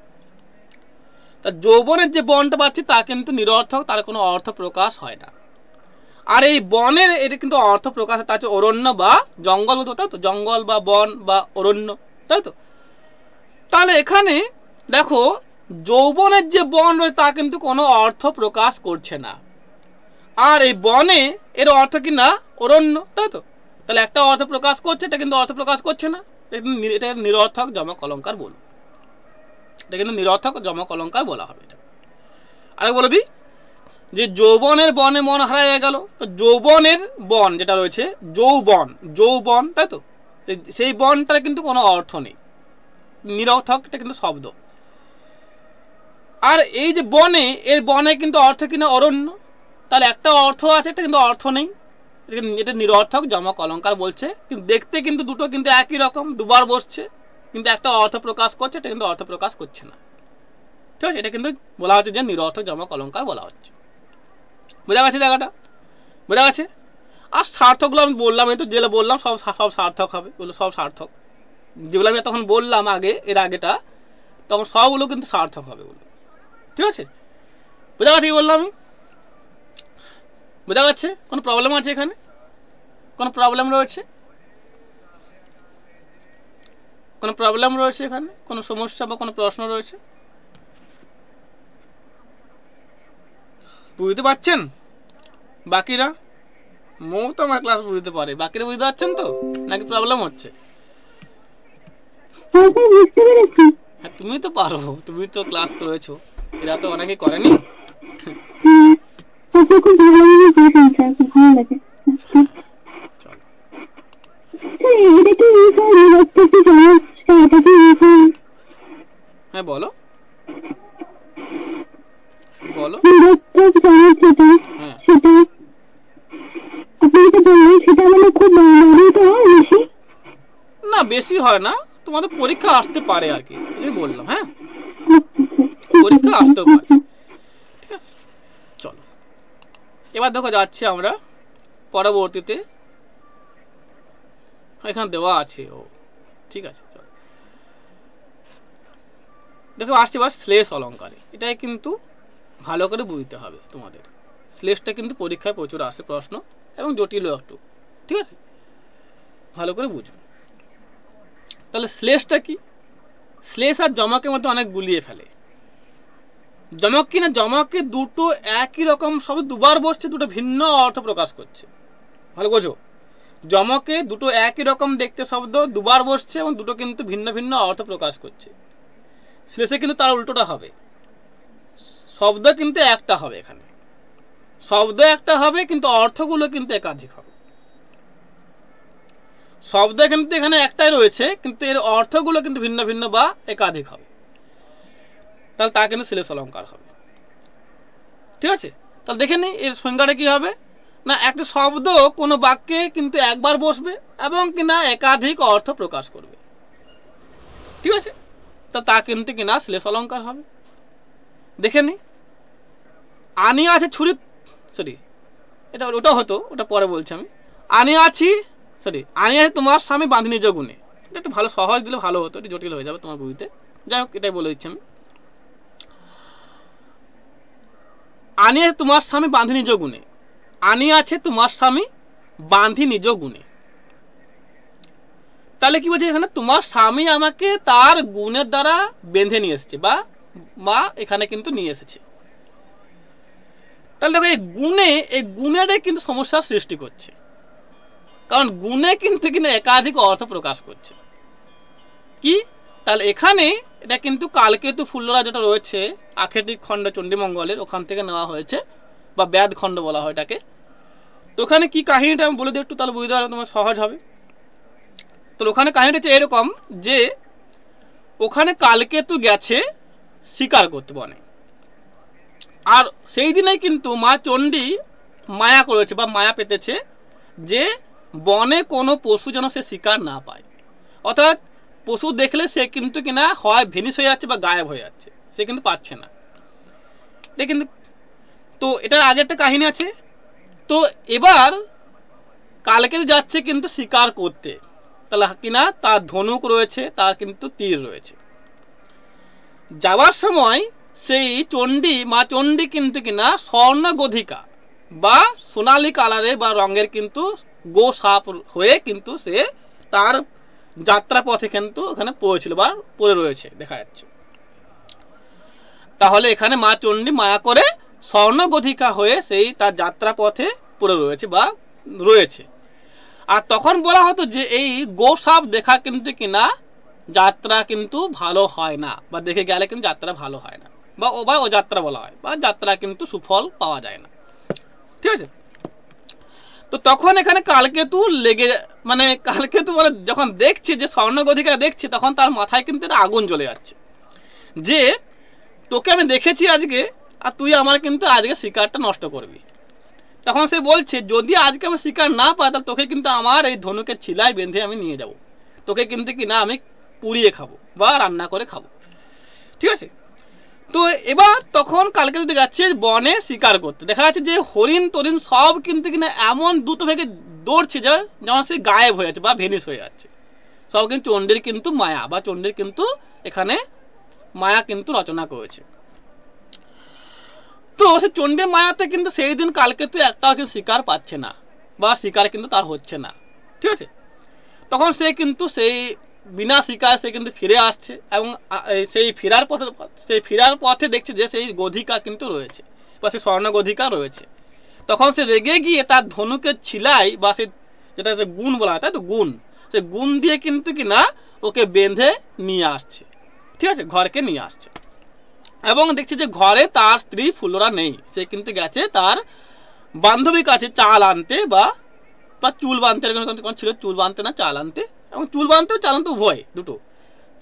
তা যৌবনের যে বনটা পাচ্ছি তা কিন্তু নিরর্থক, তার কোনো অর্থ প্রকাশ হয় না। আর এই বনের এটা কিন্তু অর্থ প্রকাশ, তা হচ্ছে অরণ্য বা জঙ্গল বলতে, তাই তো, জঙ্গল বা বন বা অরণ্য, তাই তো। তাহলে এখানে দেখো যৌবনের যে বন রয়েছে তা কিন্তু কোনো অর্থ প্রকাশ করছে না, আর এই বনে এর অর্থ কি না অরণ্য, তাই তো। তাহলে একটা অর্থ প্রকাশ করছে, এটা কিন্তু অর্থ প্রকাশ করছে না, এটা নিরর্থক যমক অলঙ্কার বলবো, এটা কিন্তু নিরর্থক যমক অলঙ্কার বলা হবে। এটা আরে বলে দিই যে যৌবনের বনে মন হারাইয়া গেল, তো যৌবনের বন যেটা রয়েছে যৌবন, যৌবন, তাই তো, সেই বনটার কিন্তু কোনো অর্থ নেই, নিরর্থক, এটা কিন্তু শব্দ। আর এই যে বনে, এর বনে কিন্তু অর্থ কিনা অরণ্য, তাহলে একটা অর্থ আছে, এটা কিন্তু অর্থ নেই, এটা নিরর্থক যমক অলঙ্কার বলছে। কিন্তু দেখতে কিন্তু দুটো কিন্তু একই রকম, দুবার বসছে, কিন্তু একটা অর্থ প্রকাশ করছে, এটা কিন্তু অর্থ প্রকাশ করছে না। ঠিক আছে, এটা কিন্তু বলা হচ্ছে যে নিরর্থক যমক অলঙ্কার বলা হচ্ছে। বোঝা গেছে জায়গাটা? বোঝা গেছে? আর সার্থকগুলো আমি বললাম, এই তো যেগুলো বললাম সব সব সার্থক হবে, ওগুলো সব সার্থক। যেগুলো আমি তখন বললাম আগে, এর আগেটা, তখন সবগুলো কিন্তু সার্থক হবে ওগুলো। ঠিক আছে, বোঝা গেছে কি বললাম আমি? বোঝা যাচ্ছে? কোনো প্রবলেম আছে এখানে? কোনো প্রবলেম রয়েছে? কোনো প্রবলেম রয়েছে এখানে? কোনো সমস্যা বা কোনো প্রশ্ন রয়েছে? বুঝতে পারছেন বাকিরা? মৌ তো আমার ক্লাস বুঝতে পারে, বাকিরা বুঝতে পারছেন তো, নাকি প্রবলেম হচ্ছে? হ্যাঁ, তুমি তো পারো, তুমি তো ক্লাস করেছো, এরা তো অনেকে করেনি। হ্যাঁ বলো বলো। না বেশি হয় না, তোমাদের পরীক্ষা আসতে পারে আর কি, বললাম। হ্যাঁ, পরীক্ষা আসতে পারে। ঠিক আছে, চলো এবার এবার দেখো যাচ্ছি আমরা পরবর্তীতে, এখানে দেওয়া আছে। ও ঠিক আছে, চলো দেখো আসছে এবার শ্লেষ অলঙ্কারে। এটাই কিন্তু ভালো করে বুঝতে হবে তোমাদের। শ্লেষটা কিন্তু পরীক্ষায় প্রচুর আসে প্রশ্ন, এবং জটিলও একটু, ঠিক আছে, ভালো করে বুঝবে। তাহলে শ্লেষটা কি? শ্লেষ আর যমকের মধ্যে অনেক গুলিয়ে ফেলে। যমক কি না, যমকে দুটো একই রকম সব দুবার বসছে, দুটো ভিন্ন অর্থ প্রকাশ করছে। ভালো বোঝো, যমকে দুটো একই রকম দেখতে শব্দ দুবার বসছে এবং দুটো কিন্তু ভিন্ন ভিন্ন অর্থ প্রকাশ করছে। শ্লেষে কিন্তু তার উল্টোটা হবে, শব্দ কিন্তু একটা হবে। এখানে শব্দ একটা হবে কিন্তু অর্থগুলো কিন্তু একাধিক হবে। শব্দ কিন্তু এখানে একটাই রয়েছে কিন্তু এর অর্থগুলো কিন্তু ভিন্ন ভিন্ন বা একাধিক হবে, তাহলে তা কিন্তু শ্লেষ অলঙ্কার হবে। ঠিক আছে, তাহলে দেখে নিই এর সংজ্ঞাটা কি হবে। না, একটা শব্দ কোনো বাক্যে কিন্তু একবার বসবে এবং কিনা একাধিক অর্থ প্রকাশ করবে। ঠিক আছে, তা কিন্তু কিনা শ্লেষ অলঙ্কার হবে। দেখে নিই, আনি আছে ছুরি, সরি এটা ওটা হতো, ওটা পরে বলছি আমি। আনি আছি, সরি আনি আছে তোমার স্বামী বাঁধি নিজ গুণে। এটা একটু ভালো সহজ দিলে ভালো হতো, একটু জটিল হয়ে যাবে তোমার বইতে। যাই হোক, এটাই বলে দিচ্ছি আমি। আনি আছে তোমার স্বামী বাঁধি নিজ গুণে, আনি আছে তোমার স্বামী বাঁধি নিজ গুণে। তাহলে কি বলছে এখানে, তোমার স্বামী আমাকে তার গুণের দ্বারা বেঁধে নিয়ে এসেছে বা এখানে কিন্তু নিয়ে এসেছে। তাহলে দেখো এই গুণেরই কিন্তু সমস্যার সৃষ্টি করছে, কারণ গুণে কিন্তু কিনা একাধিক অর্থ প্রকাশ করছে। কি, তাহলে এখানে এটা কিন্তু কালকেতু ফুল্লরা যেটা রয়েছে আক্ষেত্রিক খণ্ড চণ্ডীমঙ্গলের, ওখান থেকে নেওয়া হয়েছে, বা ব্যাদ খণ্ড বলা হয় এটাকে। তো ওখানে কি কাহিনীটা আমি বলে দিই একটু, তাহলে বুঝতে পারবে তোমার সহজ হবে। তো ওখানে কাহিনীটা হচ্ছে এরকম যে ওখানে কালকেতু গেছে শিকার করতে বনে, আর সেই দিনেই কিন্তু মা চণ্ডী মায়া করেছে বা মায়া পেতেছে যে বনে কোনো পশু যেন সে শিকার না পায়। অর্থাৎ পশু দেখলে সে কিন্তু কিনা হয় ভেনিস হয়ে যাচ্ছে বা গায়েব হয়ে যাচ্ছে, সে কিন্তু পাচ্ছে না। কিন্তু তো এটার আগে একটা কাহিনী আছে। তো এবার কালকে যাচ্ছে কিন্তু শিকার করতে, তাহলে কিনা তার ধনুক রয়েছে, তার কিন্তু তীর রয়েছে। যাওয়ার সময় সেই মা চণ্ডী কিন্তু কিনা স্বর্ণ গধিকা বা সোনালী কালারে বা রঙের কিন্তু গো সাপ হয়ে কিন্তু সে তার যাত্রা পথে কিন্তু ওখানে পড়েছিল বা পড়ে রয়েছে দেখা যাচ্ছে। তাহলে এখানে মা চণ্ডী মায়া করে স্বর্ণ গধিকা হয়ে সেই তার যাত্রা পথে পড়ে রয়েছে বা রয়েছে। আর তখন বলা হতো যে এই গো সাপ দেখা কিন্তু কিনা যাত্রা কিন্তু ভালো হয় না, বা দেখে গেলে কিন্তু যাত্রা ভালো হয় না, বা ও যাত্রা বলা হয়, বা যাত্রা কিন্তু সুফল পাওয়া যায় না। ঠিক আছে, তো তখন এখানে কালকেতু যখন দেখছে যে স্বর্ণগধিকা দেখছে, তখন তার মাথায় কিন্তু একটা আগুন জ্বলে যাচ্ছে যে তোকে আমি দেখেছি আজকে, আর তুই আমার কিন্তু আজকে শিকারটা নষ্ট করবি। তখন সে বলছে যদি আজকে আমি শিকার না পাই তাহলে তোকে কিন্তু আমার এই ধনুকের ছিলায় বেঁধে আমি নিয়ে যাব, তোকে কিন্তু কিনা আমি পুড়িয়ে খাবো বা রান্না করে খাবো। ঠিক আছে, তো এবার তখন কালকে যদি যাচ্ছে বনে শিকার করতে, দেখা যাচ্ছে যে হরিণ তরিণ সব কিন্তু কিনা এমন দ্রুত ভেগে দৌড়ছে যে যেমন সে গায়েব হয়ে যাচ্ছে বা ভেনিস হয়ে যাচ্ছে। সব কিন্তু চণ্ডীর কিন্তু মায়া বা চণ্ডীর কিন্তু এখানে মায়া কিন্তু রচনা করেছে। তো সে চণ্ডীর মায়াতে কিন্তু সেই দিন কালকেতু একটাও কিন্তু শিকার পাচ্ছে না বা শিকার কিন্তু তার হচ্ছে না। ঠিক আছে, তখন সে কিন্তু সেই বিনা শিকার সে কিন্তু ফিরে আসছে, এবং সেই ফেরার পথে দেখছে যে সেই গধিকা কিন্তু রয়েছে বা সেই স্বর্ণ গধিকা রয়েছে। তখন সে রেগে গিয়ে তার ধনুকের ছিলাই বা সে যেটা গুণ বলা হয়, তাই তো গুণ, সে গুণ দিয়ে কিন্তু কিনা ওকে বেঁধে নিয়ে আসছে। ঠিক আছে, ঘরকে নিয়ে আসছে, এবং দেখছে যে ঘরে তার স্ত্রী ফুল্লরা নেই, সে কিন্তু গেছে তার বান্ধবীর কাছে চাল আনতে বা চুল বাঁধতে, ছিল চুল বাঁধতে না চাল আনতে, এবং চুল বাঁধতেও চাল আনতে উভয় দুটো,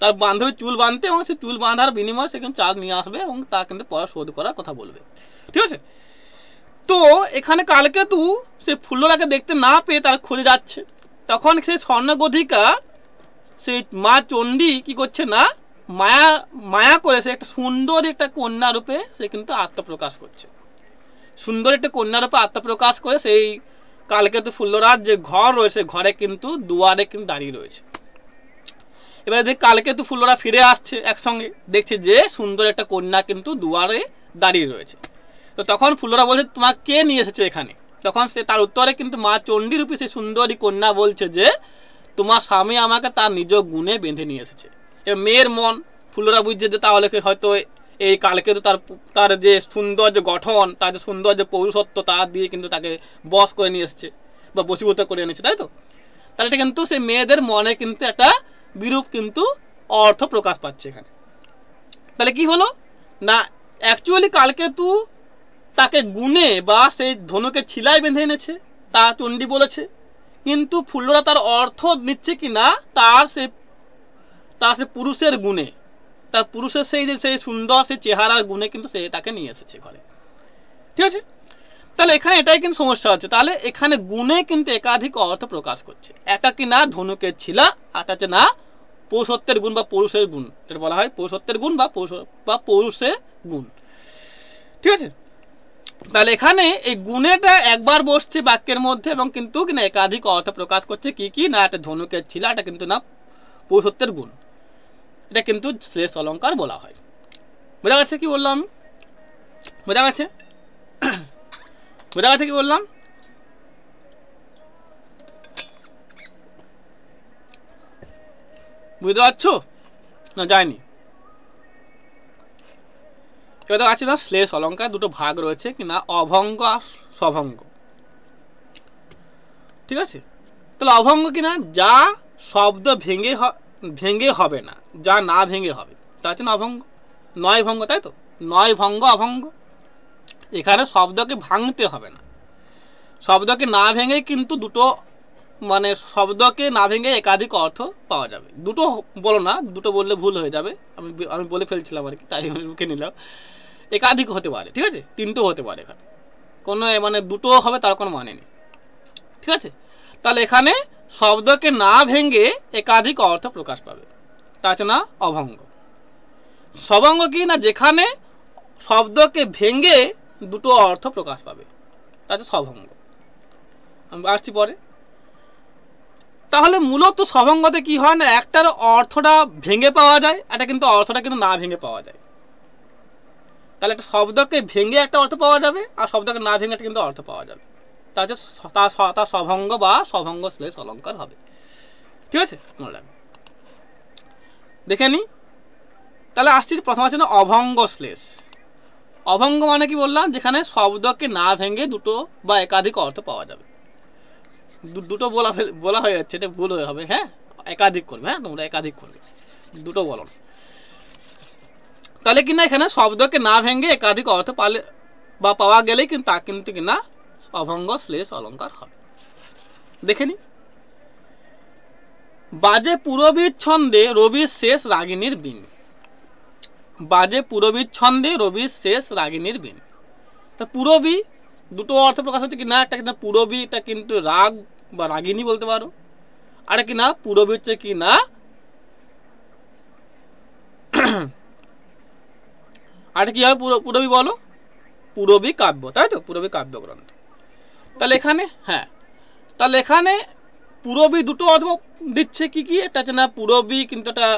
তার বান্ধবী চুল বাঁধতে এবং সে চুল বাঁধার বিনিময়ে সে কিন্তু চাল নিয়ে আসবে এবং তা কিন্তু পরে শোধ করার কথা বলবে। ঠিক আছে, তো এখানে কালকেতু সে ফুল্লরাকে দেখতে না পেয়ে তার খুঁজে যাচ্ছে। তখন সেই স্বর্ণগধিকা সেই মা চণ্ডী কি করছে না, মায়া করে সে একটা সুন্দর একটা কন্যা রূপে সে কিন্তু আত্মপ্রকাশ করছে। সুন্দর একটা কন্যার উপর আত্মপ্রকাশ করে সেই কালকেতু ফুল্লরাজ যে ঘর রয়েছে ঘরে কিন্তু দুয়ারে কিন্তু দাঁড়িয়ে রয়েছে। এবারে যে কালকেতু ফুল্লরা ফিরে আসছে একসঙ্গে, দেখছে যে সুন্দর একটা কন্যা কিন্তু দুয়ারে দাঁড়িয়ে রয়েছে। তো তখন ফুল্লরা বলছে তোমার কে নিয়ে এসেছে এখানে? তখন সে তার উত্তরে কিন্তু মা চণ্ডী রূপী সেই সুন্দরী কন্যা বলছে যে তোমার স্বামী আমাকে তার নিজ গুণে বেঁধে নিয়ে এসেছে। এবার মেয়ের মন ফুল্লরা বুঝছে যে তাহলে হয়তো এই কালকেতু তার যে সুন্দর যে গঠন, তার যে সুন্দর যে পৌরুষত্ব, তা দিয়ে কিন্তু তাকে বশ করে নিয়ে এসছে বা বশীভূত করে এনেছে, তাই তো? তাহলে এটা কিন্তু সেই মেয়েদের মনে কিন্তু একটা বিরূপ কিন্তু অর্থ প্রকাশ পাচ্ছে এখানে। তাহলে কি হলো না, অ্যাকচুয়ালি কালকেতু তাকে গুণে বা সেই ধনুকে ছিলাই বেঁধে এনেছে, তা চণ্ডী বলেছে, কিন্তু ফুল্লরা তার অর্থ নিচ্ছে কি না তার সে পুরুষের গুণে, তার পুরুষের সেই সুন্দর সেই চেহারার গুণে কিন্তু সে তাকে নিয়ে এসেছে ঘরে। ঠিক আছে, তাহলে এখানে এটাই কিন্তু সমস্যা আছে। তাহলে এখানে গুণে কিন্তু একাধিক অর্থ প্রকাশ করছে, একটা কি না ধনুকের ছিলা, আর হচ্ছে না পৌরুষত্বের গুণ বা পুরুষের গুণ, যেটা বলা হয় পৌরুষত্বের গুণ বা পৌরুষের গুণ। ঠিক আছে, তাহলে এখানে এই গুণেটা একবার বসছে বাক্যের মধ্যে এবং কিন্তু কিনা একাধিক অর্থ প্রকাশ করছে। কি কি না, একটা ধনুকের ছিলা, এটা কিন্তু না পৌরুষত্বের গুণ, এটা কিন্তু শ্লেষ অলঙ্কার বলা হয়। বোঝা গেছে কি বললাম? বোঝা গেছে? বোঝা গেছে কি বললাম? বুঝতে পারছো না? যায়নি? এবার আছে না শ্লেষ অলঙ্কার দুটো ভাগ রয়েছে কিনা, অভঙ্গ আর সভঙ্গ। ঠিক আছে, তাহলে অভঙ্গ কিনা যা শব্দ ভেঙে হবে না, যা না ভেঙে হবে, তা হচ্ছে না অভঙ্গ। নয় ভঙ্গ, তাই তো? নয় ভঙ্গ অভঙ্গ। এখানে শব্দকে ভাঙতে হবে না, শব্দকে না ভেঙে কিন্তু দুটো মানে শব্দকে না ভেঙে একাধিক অর্থ পাওয়া যাবে। দুটো বলো না, দুটো বললে ভুল হয়ে যাবে, আমি বলে ফেলছিলাম আর কি, তাই আমি রুখে নিলাম। একাধিক হতে পারে, ঠিক আছে, তিনটেও হতে পারে, এখানে কোনো মানে দুটো হবে তার কোনো মানে নেই। ঠিক আছে, তাহলে এখানে শব্দকে না ভেঙে একাধিক অর্থ প্রকাশ পাবে, তা হচ্ছে না অভঙ্গ। সভঙ্গ কি না, যেখানে শব্দকে ভেঙে দুটো অর্থ প্রকাশ পাবে, তা হচ্ছে সভঙ্গ। আমি আসছি পরে। তাহলে মূলত সভঙ্গতে কি হয় না, একটার অর্থটা ভেঙে পাওয়া যায়, এটা কিন্তু অর্থটা কিন্তু না ভেঙে পাওয়া যায়। তাহলে একটা শব্দকে ভেঙে একটা অর্থ পাওয়া যাবে, আর শব্দকে না ভেঙে কিন্তু অর্থ পাওয়া যাবে, তা হচ্ছে তার সভঙ্গ বা সভঙ্গ শ্লেষ অলঙ্কার হবে। ঠিক আছে, মনে রাখবে। দেখে নি। তাহলে আসছি প্রথম আছে না অভঙ্গ শ্লেষ। অভঙ্গ মানে কি বললাম, যেখানে শব্দকে না ভেঙে দুটো বা একাধিক অর্থ পাওয়া যাবে। দুটো বলা হয়ে যাচ্ছে, এটা ভুল হয়ে হবে। হ্যাঁ, একাধিক করবে, হ্যাঁ তোমরা একাধিক করবে, দুটো বলো না। তাহলে কিনা এখানে শব্দকে না ভেঙে একাধিক অর্থ পালে বা পাওয়া গেলেই কিন্তু তা কিন্তু কিনা অভঙ্গ শ্লেষ অলঙ্কার হবে। দেখে নি। বাজে পুরবীর ছন্দে রবির শেষ রাগিনীর বিন। বাজে পুরবীর ছন্দে রবির শেষ রাগিনীর বিন। তা পুরবী দুটো অর্থ প্রকাশ হচ্ছে কিনা, একটা কিনা পুরবী, এটা কিন্তু রাগ বা রাগিনী বলতে পারো, আর কিনা পুরবী হচ্ছে কিনা আর কি হবে পুরবী বলো, পুরবী কাব্য, তাই তো? পুরবী কাব্য গ্রন্থ। তাহলে এখানে হ্যাঁ, তাহলে এখানে পুরবী দুটো অর্থ দিচ্ছে। কি কি, এটা হচ্ছে না পুরবী, কিন্তু এটা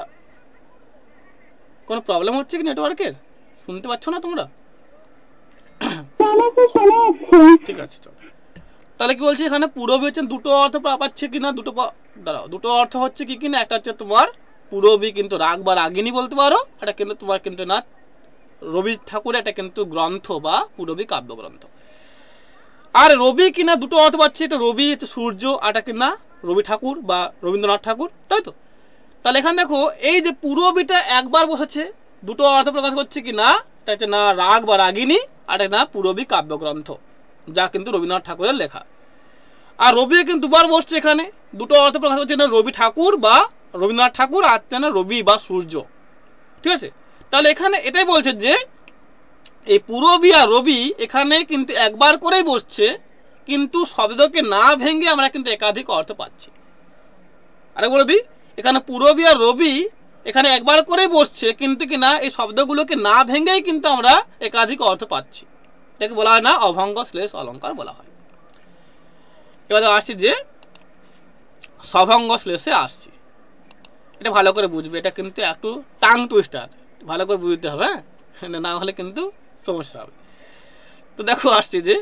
কোনো প্রবলেম হচ্ছে কি নেটওয়ার্কের? শুনতে পাচ্ছ না তোমরা? ঠিক আছে, চলো। তাহলে কি বলছি, এখানে পুরবী হচ্ছে দুটো অর্থ পাচ্ছে কিনা, দাঁড়াও, দুটো অর্থ হচ্ছে কি কিনা, একটা হচ্ছে তোমার পুরবী কিন্তু রাগ বা রাগিনী বলতে পারো, এটা কিন্তু তোমার কিন্তু না রবি ঠাকুর, এটা কিন্তু গ্রন্থ বা পুরবী কাব্যগ্রন্থ। আর রবি কিনা দুটো অর্থ পাচ্ছে, এটা রবি হচ্ছে সূর্য, এটা কিনা রবি ঠাকুর বা রবীন্দ্রনাথ ঠাকুর, তাই তো? তাহলে এখানে দেখো এই যে পুরবীটা একবার বসেছে, দুটো অর্থ প্রকাশ করছে কিনা, এটা হচ্ছে না রাগ বা রাগিনী, আর এটা না পুরবী কাব্যগ্রন্থ, যা কিন্তু রবীন্দ্রনাথ ঠাকুরের লেখা। আর রবি কিন্তু দুবার বসছে, এখানে দুটো অর্থ প্রকাশ করছে না রবি ঠাকুর বা রবীন্দ্রনাথ ঠাকুর, আর না রবি বা সূর্য। ঠিক আছে, তাহলে এখানে এটাই বলছে যে এই পুরবী আর রবি এখানে কিন্তু একবার করেই বসছে, কিন্তু শব্দকে না ভেঙে আমরা কিন্তু একাধিক অর্থ পাচ্ছি। আরে বলে দিই, এখানে পুরবী আর রবি এখানে একবার করেই বসছে, কিন্তু কিনা এই শব্দগুলোকে না ভেঙেই কিন্তু আমরা একাধিক অর্থ পাচ্ছি। এটাকে বলা হয় না অভঙ্গ শ্লেষ অলঙ্কার বলা হয়। এবার আসছি যে সভঙ্গ শ্লেষে আসছি, এটা ভালো করে বুঝবে, এটা কিন্তু একটু টাং টুইস্টার, ভালো করে বুঝতে হবে, হ্যাঁ, না হলে কিন্তু সমস্যা হবে। তো দেখো আসছি যে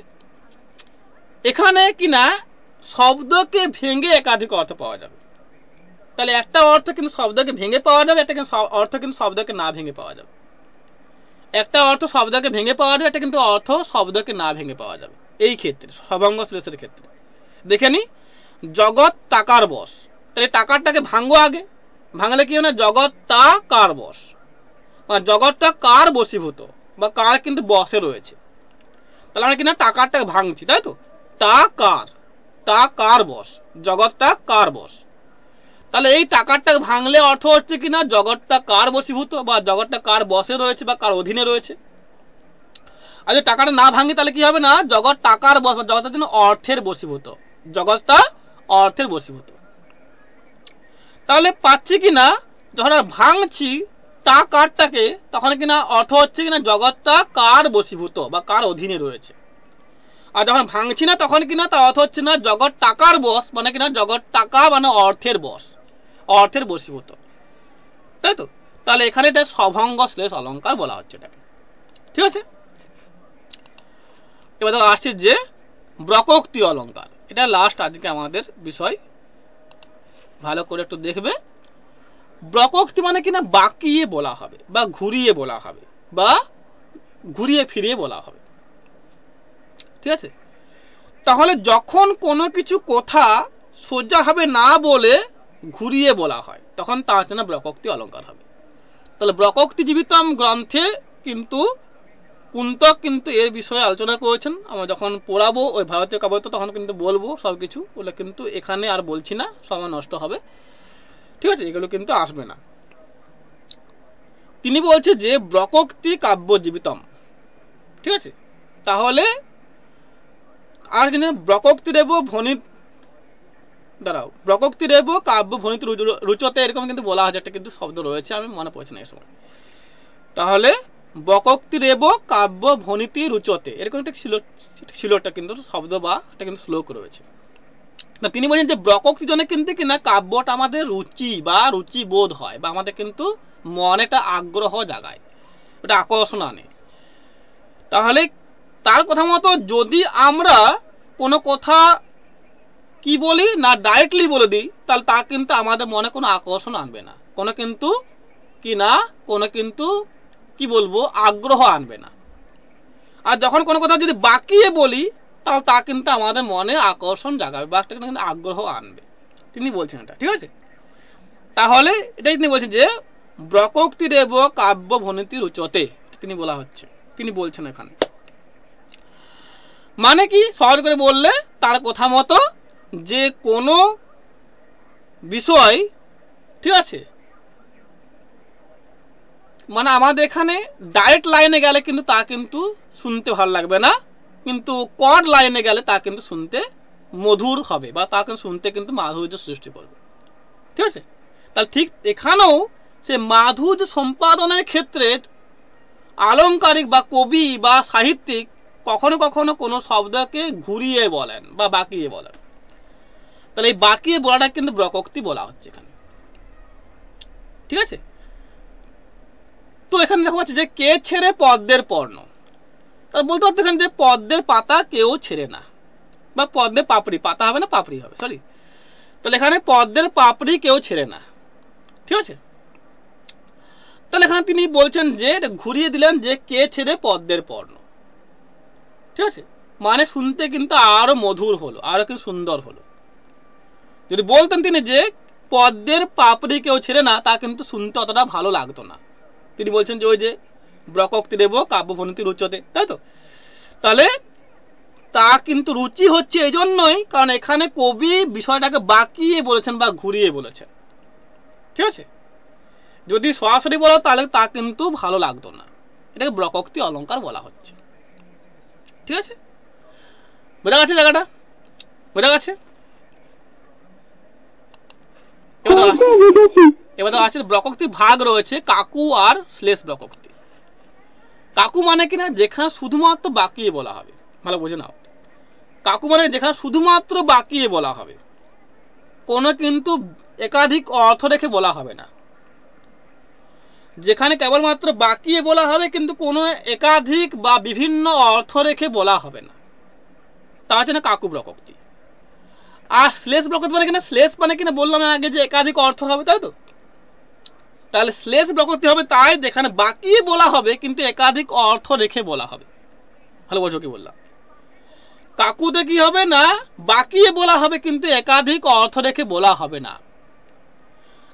এখানে কিনা শব্দকে ভেঙে একাধিক অর্থ পাওয়া যাবে। তাহলে একটা অর্থ কিন্তু শব্দকে ভেঙে পাওয়া যাবে, একটা কিন্তু অর্থ কিন্তু শব্দকে না ভেঙে পাওয়া যাবে। একটা অর্থ শব্দকে ভেঙে পাওয়া যাবে, এটা কিন্তু অর্থ শব্দকে না ভেঙে পাওয়া যাবে। এই ক্ষেত্রে সভঙ্গ শ্লেষের ক্ষেত্রে দেখে নি, জগৎ টাকার বশ, তাহলে টাকারটাকে ভাঙবো আগে, ভাঙলে কি হয়, জগৎটা কার বশ, মানে জগৎটা কার বশীভূত বা কার কিন্তু বশে রয়েছে। তাহলে আমরা কিনা টাকারটাকে ভাঙছি, তাই তো, টা কার বশ, জগৎটা কার বশ। তাহলে এই টাকারটাকে ভাঙলে অর্থ হচ্ছে কিনা জগৎটা কার বশীভূত বা জগৎটা কার বশে রয়েছে বা কার অধীনে রয়েছে। আর যদি টাকাটা না ভাঙি তাহলে কি হবে না, জগৎ টাকার বশ, জগতের জন্য অর্থের বশীভূত, জগৎটা অর্থের বশীভূত। তাহলে পাচ্ছি কিনা যখন আর ভাঙছি তা কারটাকে, তখন কিনা অর্থ হচ্ছে কিনা জগৎটা কার বশীভূত বা কার অধীনে রয়েছে। আর যখন ভাঙছি না তখন কিনা তা অর্থ হচ্ছে না জগৎ টাকার বশ, মানে কিনা জগৎ টাকা মানে অর্থের বশ, অর্থের বশীভূত, তাই তো। তাহলে এখানে এটা সভঙ্গ শ্লেষ অলঙ্কার বলা হচ্ছে এটাকে, ঠিক আছে। এবার আসছে যে ব্রকোক্তি অলঙ্কার, এটা লাস্ট আজকে আমাদের বিষয়, ভালো করে একটু দেখবে। ব্রকোক্তি মানে কিনা বাঁকিয়ে বলা হবে বা ঘুরিয়ে বলা হবে বা ঘুরিয়ে ফিরিয়ে বলা হবে, ঠিক আছে। তাহলে যখন কোনো কিছু কথা সোজাভাবে না বলে ঘুরিয়ে বলা হয় তখন তার জন্য ব্রকোক্তি অলঙ্কার হবে। তাহলে ব্রকোক্তি জীবিতম গ্রন্থে কিন্তু কুন্তক কিন্তু এর বিষয়ে আলোচনা করেছেন। আমরা যখন পড়াবো ওই ভারতীয় কাব্য তখন কিন্তু বলবো সব কিছু, ওগুলো কিন্তু এখানে আর বলছি না, সময় নষ্ট হবে, ঠিক আছে, এগুলো কিন্তু আসবে না। তিনি বলছে যে ব্রকোক্তি কাব্য জীবিতম, ঠিক আছে। তাহলে আর কিন্তু ব্রকোক্তিরেব ভণিত, দাঁড়াও, ব্রকোক্তিরেব কাব্য ভণিত রুচতে, এরকম কিন্তু বলা হয়, একটা কিন্তু শব্দ রয়েছে, আমি মনে পড়ছে না এই সময়। তাহলে ব্রকোক্তিরেব কাব্য ভণিতি রুচতে, এরকম একটা ছিল একটা কিন্তু শব্দ বা একটা কিন্তু শ্লোক রয়েছে। না, তিনি বলেন যে ব্রকোক্তি জন্য কিন্তু কিনা কাব্যটা আমাদের রুচি বা রুচি বোধ হয় বা আমাদের কিন্তু মনে একটা আগ্রহ জাগায়, ওটা আকর্ষণ আনে। তাহলে তার কথা মতো যদি আমরা কোনো কথা কি বলি না ডাইরেক্টলি বলে দিই তাহলে তা কিন্তু আমাদের মনে কোনো আকর্ষণ আনবে না, কোনো কিন্তু কি না, কোনো কিন্তু কি বলবো আগ্রহ আনবে না। আর যখন কোনো কথা যদি বাকিয়ে বলি তাহলে তা কিন্তু আমাদের মনে আকর্ষণ জাগাবে বা একটা কিন্তু আগ্রহ আনবে। তিনি বলছেন এটা, ঠিক আছে। তাহলে এটাই তিনি বলছেন যে ব্রকোক্তিরেব কাব্য ভণিতি রুচতে, তিনি বলা হচ্ছে, তিনি বলছেন এখানে। মানে কি সহজ করে বললে তার কথা মতো যে কোনো বিষয়, ঠিক আছে, মানে আমাদের এখানে ডাইরেক্ট লাইনে গেলে কিন্তু তা কিন্তু শুনতে ভালো লাগবে না, কিন্তু কর্ড লাইনে গেলে তা কিন্তু শুনতে মধুর হবে বা তা কিন্তু শুনতে কিন্তু মাধুর্য সৃষ্টি করবে, ঠিক আছে। তাহলে ঠিক এখানেও সে মাধুর্য সম্পাদনের ক্ষেত্রে আলংকারিক বা কবি বা সাহিত্যিক কখনো কখনো কোনো শব্দকে ঘুরিয়ে বলেন বা বাঁকিয়ে বলেন। তাহলে এই বাঁকিয়ে বলাটা কিন্তু ব্রকোক্তি বলা হচ্ছে এখানে, ঠিক আছে। তো এখানে দেখা যাচ্ছে যে কে ছেড়ে পদ্মের পর্ণ, তাহলে বলতে পারতো এখানে যে পদ্মের পাতা কেউ ছেড়ে না বা পদ্মের পাপড়ি, পাতা হবে না পাপড়ি হবে, সরি। তাহলে এখানে পদ্মের পাপড়ি কেউ ছেড়ে না, ঠিক আছে। তাহলে এখানে তিনি বলছেন যে ঘুরিয়ে দিলেন যে কে ছেড়ে পদ্মের পর্ণ, ঠিক আছে, মানে শুনতে কিন্তু আরো মধুর হলো, আরো কিন্তু সুন্দর হলো। যদি বলতেন তিনি যে পদ্মের পাপড়ি কেউ ছেড়ে না তা কিন্তু শুনতে অতটা ভালো লাগতো না। তিনি বলছেন যে ওই যে ব্রকোক্তিরেব কাব্য ভণিতি রুচতে, তাই তো। তাহলে তা কিন্তু রুচি হচ্ছে এই জন্যই কারণ এখানে কবি বিষয়টাকে বাঁকিয়ে বলেছেন বা ঘুরিয়ে বলেছেন, ঠিক আছে। যদি সরাসরি বলো তাহলে তা কিন্তু ভালো লাগতো না, এটাকে ব্রকোক্তি অলঙ্কার বলা হচ্ছে, ঠিক আছে। বোঝা গেছে জায়গাটা, বোঝা গেছে। এবার আছে ব্রকোক্তি ভাগ রয়েছে কাকু আর শ্লেষ ব্রকোক্তি। কাকু মানে কিনা যেখানে শুধুমাত্র বাকিয়ে বলা হবে, ভালো বুঝে নাও। কাকু মানে যেখানে শুধুমাত্র বাকিয়ে বলা হবে, কোনো কিন্তু একাধিক অর্থ রেখে বলা হবে না। যেখানে কেবলমাত্র বাকিয়ে বলা হবে কিন্তু কোনো একাধিক বা বিভিন্ন অর্থ রেখে বলা হবে না, তা হচ্ছে না কাকু ব্রকোক্তি। আর শ্লেষ ব্রকোক্তি মানে কিনা, শ্লেষ মানে কিনা বললাম আগে যে একাধিক অর্থ হবে, তাই তো? তাহলে শ্লেষ ব্রকোক্তি হবে তাই যেখানে বাকিয়ে বলা হবে কিন্তু একাধিক অর্থ রেখে বলা হবে। ভালো বোঝো কি বললাম? কাকুতে কি হবে না, বাকিয়ে বলা হবে কিন্তু একাধিক অর্থ রেখে বলা হবে না।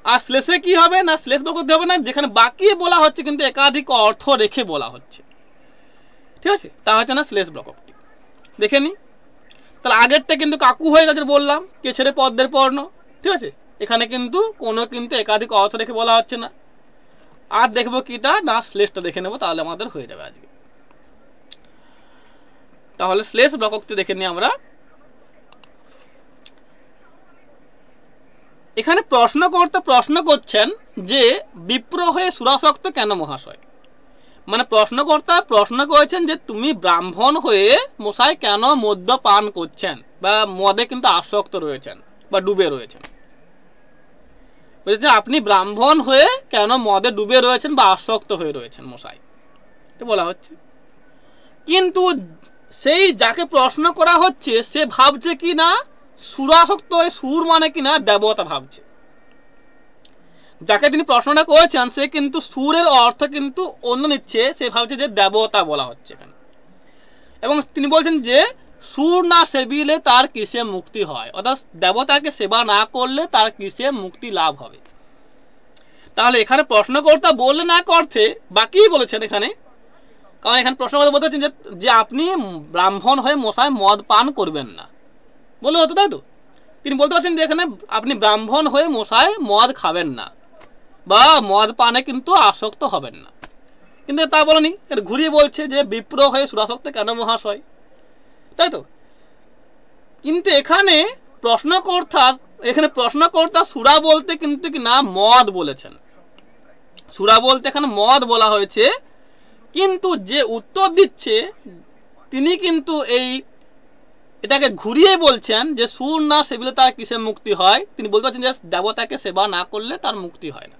আর শ্লেষে কি হবে না, শ্লেষ ব্রকোক্তি হবে না যেখানে বাকিয়ে বলা হচ্ছে কিন্তু একাধিক অর্থ রেখে বলা হচ্ছে, ঠিক আছে? তা হচ্ছে না শ্লেষ ব্রকোক্তি। দেখে নি, তাহলে আগেরটা কিন্তু কাকু হয়ে গেছে বললাম, কে ছেড়ে পদ্মের পর্ণ, ঠিক আছে? এখানে কিন্তু কোনো কিন্তু একাধিক অর্থ রেখে বলা হচ্ছে না। আর দেখবো কিটা না, শ্লেষটা দেখে নেবো, তাহলে আমাদের হয়ে যাবে আজকে। তাহলে শ্লেষ ব্রকোক্তি দেখে নিই আমরা। এখানে প্রশ্নকর্তা প্রশ্ন করছেন যে বিপ্র হয়ে সুরাসক্ত কেন মহাশয়? মানে প্রশ্নকর্তা প্রশ্ন করেছেন যে তুমি ব্রাহ্মণ হয়ে মশাই কেন মদ্য পান করছেন বা মদে কিন্তু আসক্ত রয়েছেন বা ডুবে রয়েছেন। বলছে আপনি ব্রাহ্মণ হয়ে কেন মদে ডুবে রয়েছেন বা আসক্ত হয়ে রয়েছেন মশাই, এটা বলা হচ্ছে। কিন্তু সেই যাকে প্রশ্ন করা হচ্ছে সে ভাবছে কি না সুরাসক্ত হয়ে, সুর মানে কিনা দেবতা ভাবছে। যাকে তিনি প্রশ্নটা করেছেন সে কিন্তু সুরের অর্থ কিন্তু অন্য নিচ্ছে, সে ভাবছে যে দেবতা বলা হচ্ছে এখানে। এবং তিনি বলছেন যে সুর না সেবিলে তার কিসে মুক্তি হয়, অর্থাৎ দেবতাকে সেবা না করলে তার কিসে মুক্তি লাভ হবে। তাহলে এখানে প্রশ্নকর্তা বললে না করতে বাকি বলেছেন এখানে, কারণ এখানে প্রশ্নকর্তা বলতে চাচ্ছেন যে আপনি ব্রাহ্মণ হয়ে মশাই মদ পান করবেন না বলে হতো, তাই তো? তিনি বলতে পারছেন যে এখানে আপনি ব্রাহ্মণ হয়ে মশাই মদ খাবেন না বা মদ পানে কিন্তু আসক্ত হবেন না, কিন্তু তা বলেনি। এর ঘুরিয়ে বলছে যে বিপ্র হয়ে সুরাসক্ত কেন মহাশয়, তাই তো? কিন্তু এখানে প্রশ্নকর্তা সুরা বলতে কিন্তু কি না মদ বলেছেন। সুরা বলতে এখানে মদ বলা হয়েছে, কিন্তু যে উত্তর দিচ্ছে তিনি কিন্তু এটাকে ঘুরিয়ে বলছেন যে সুর না সেবিলে তার কিসে মুক্তি হয়। তিনি বলতে পারছেন যে দেবতাকে সেবা না করলে তার মুক্তি হয় না,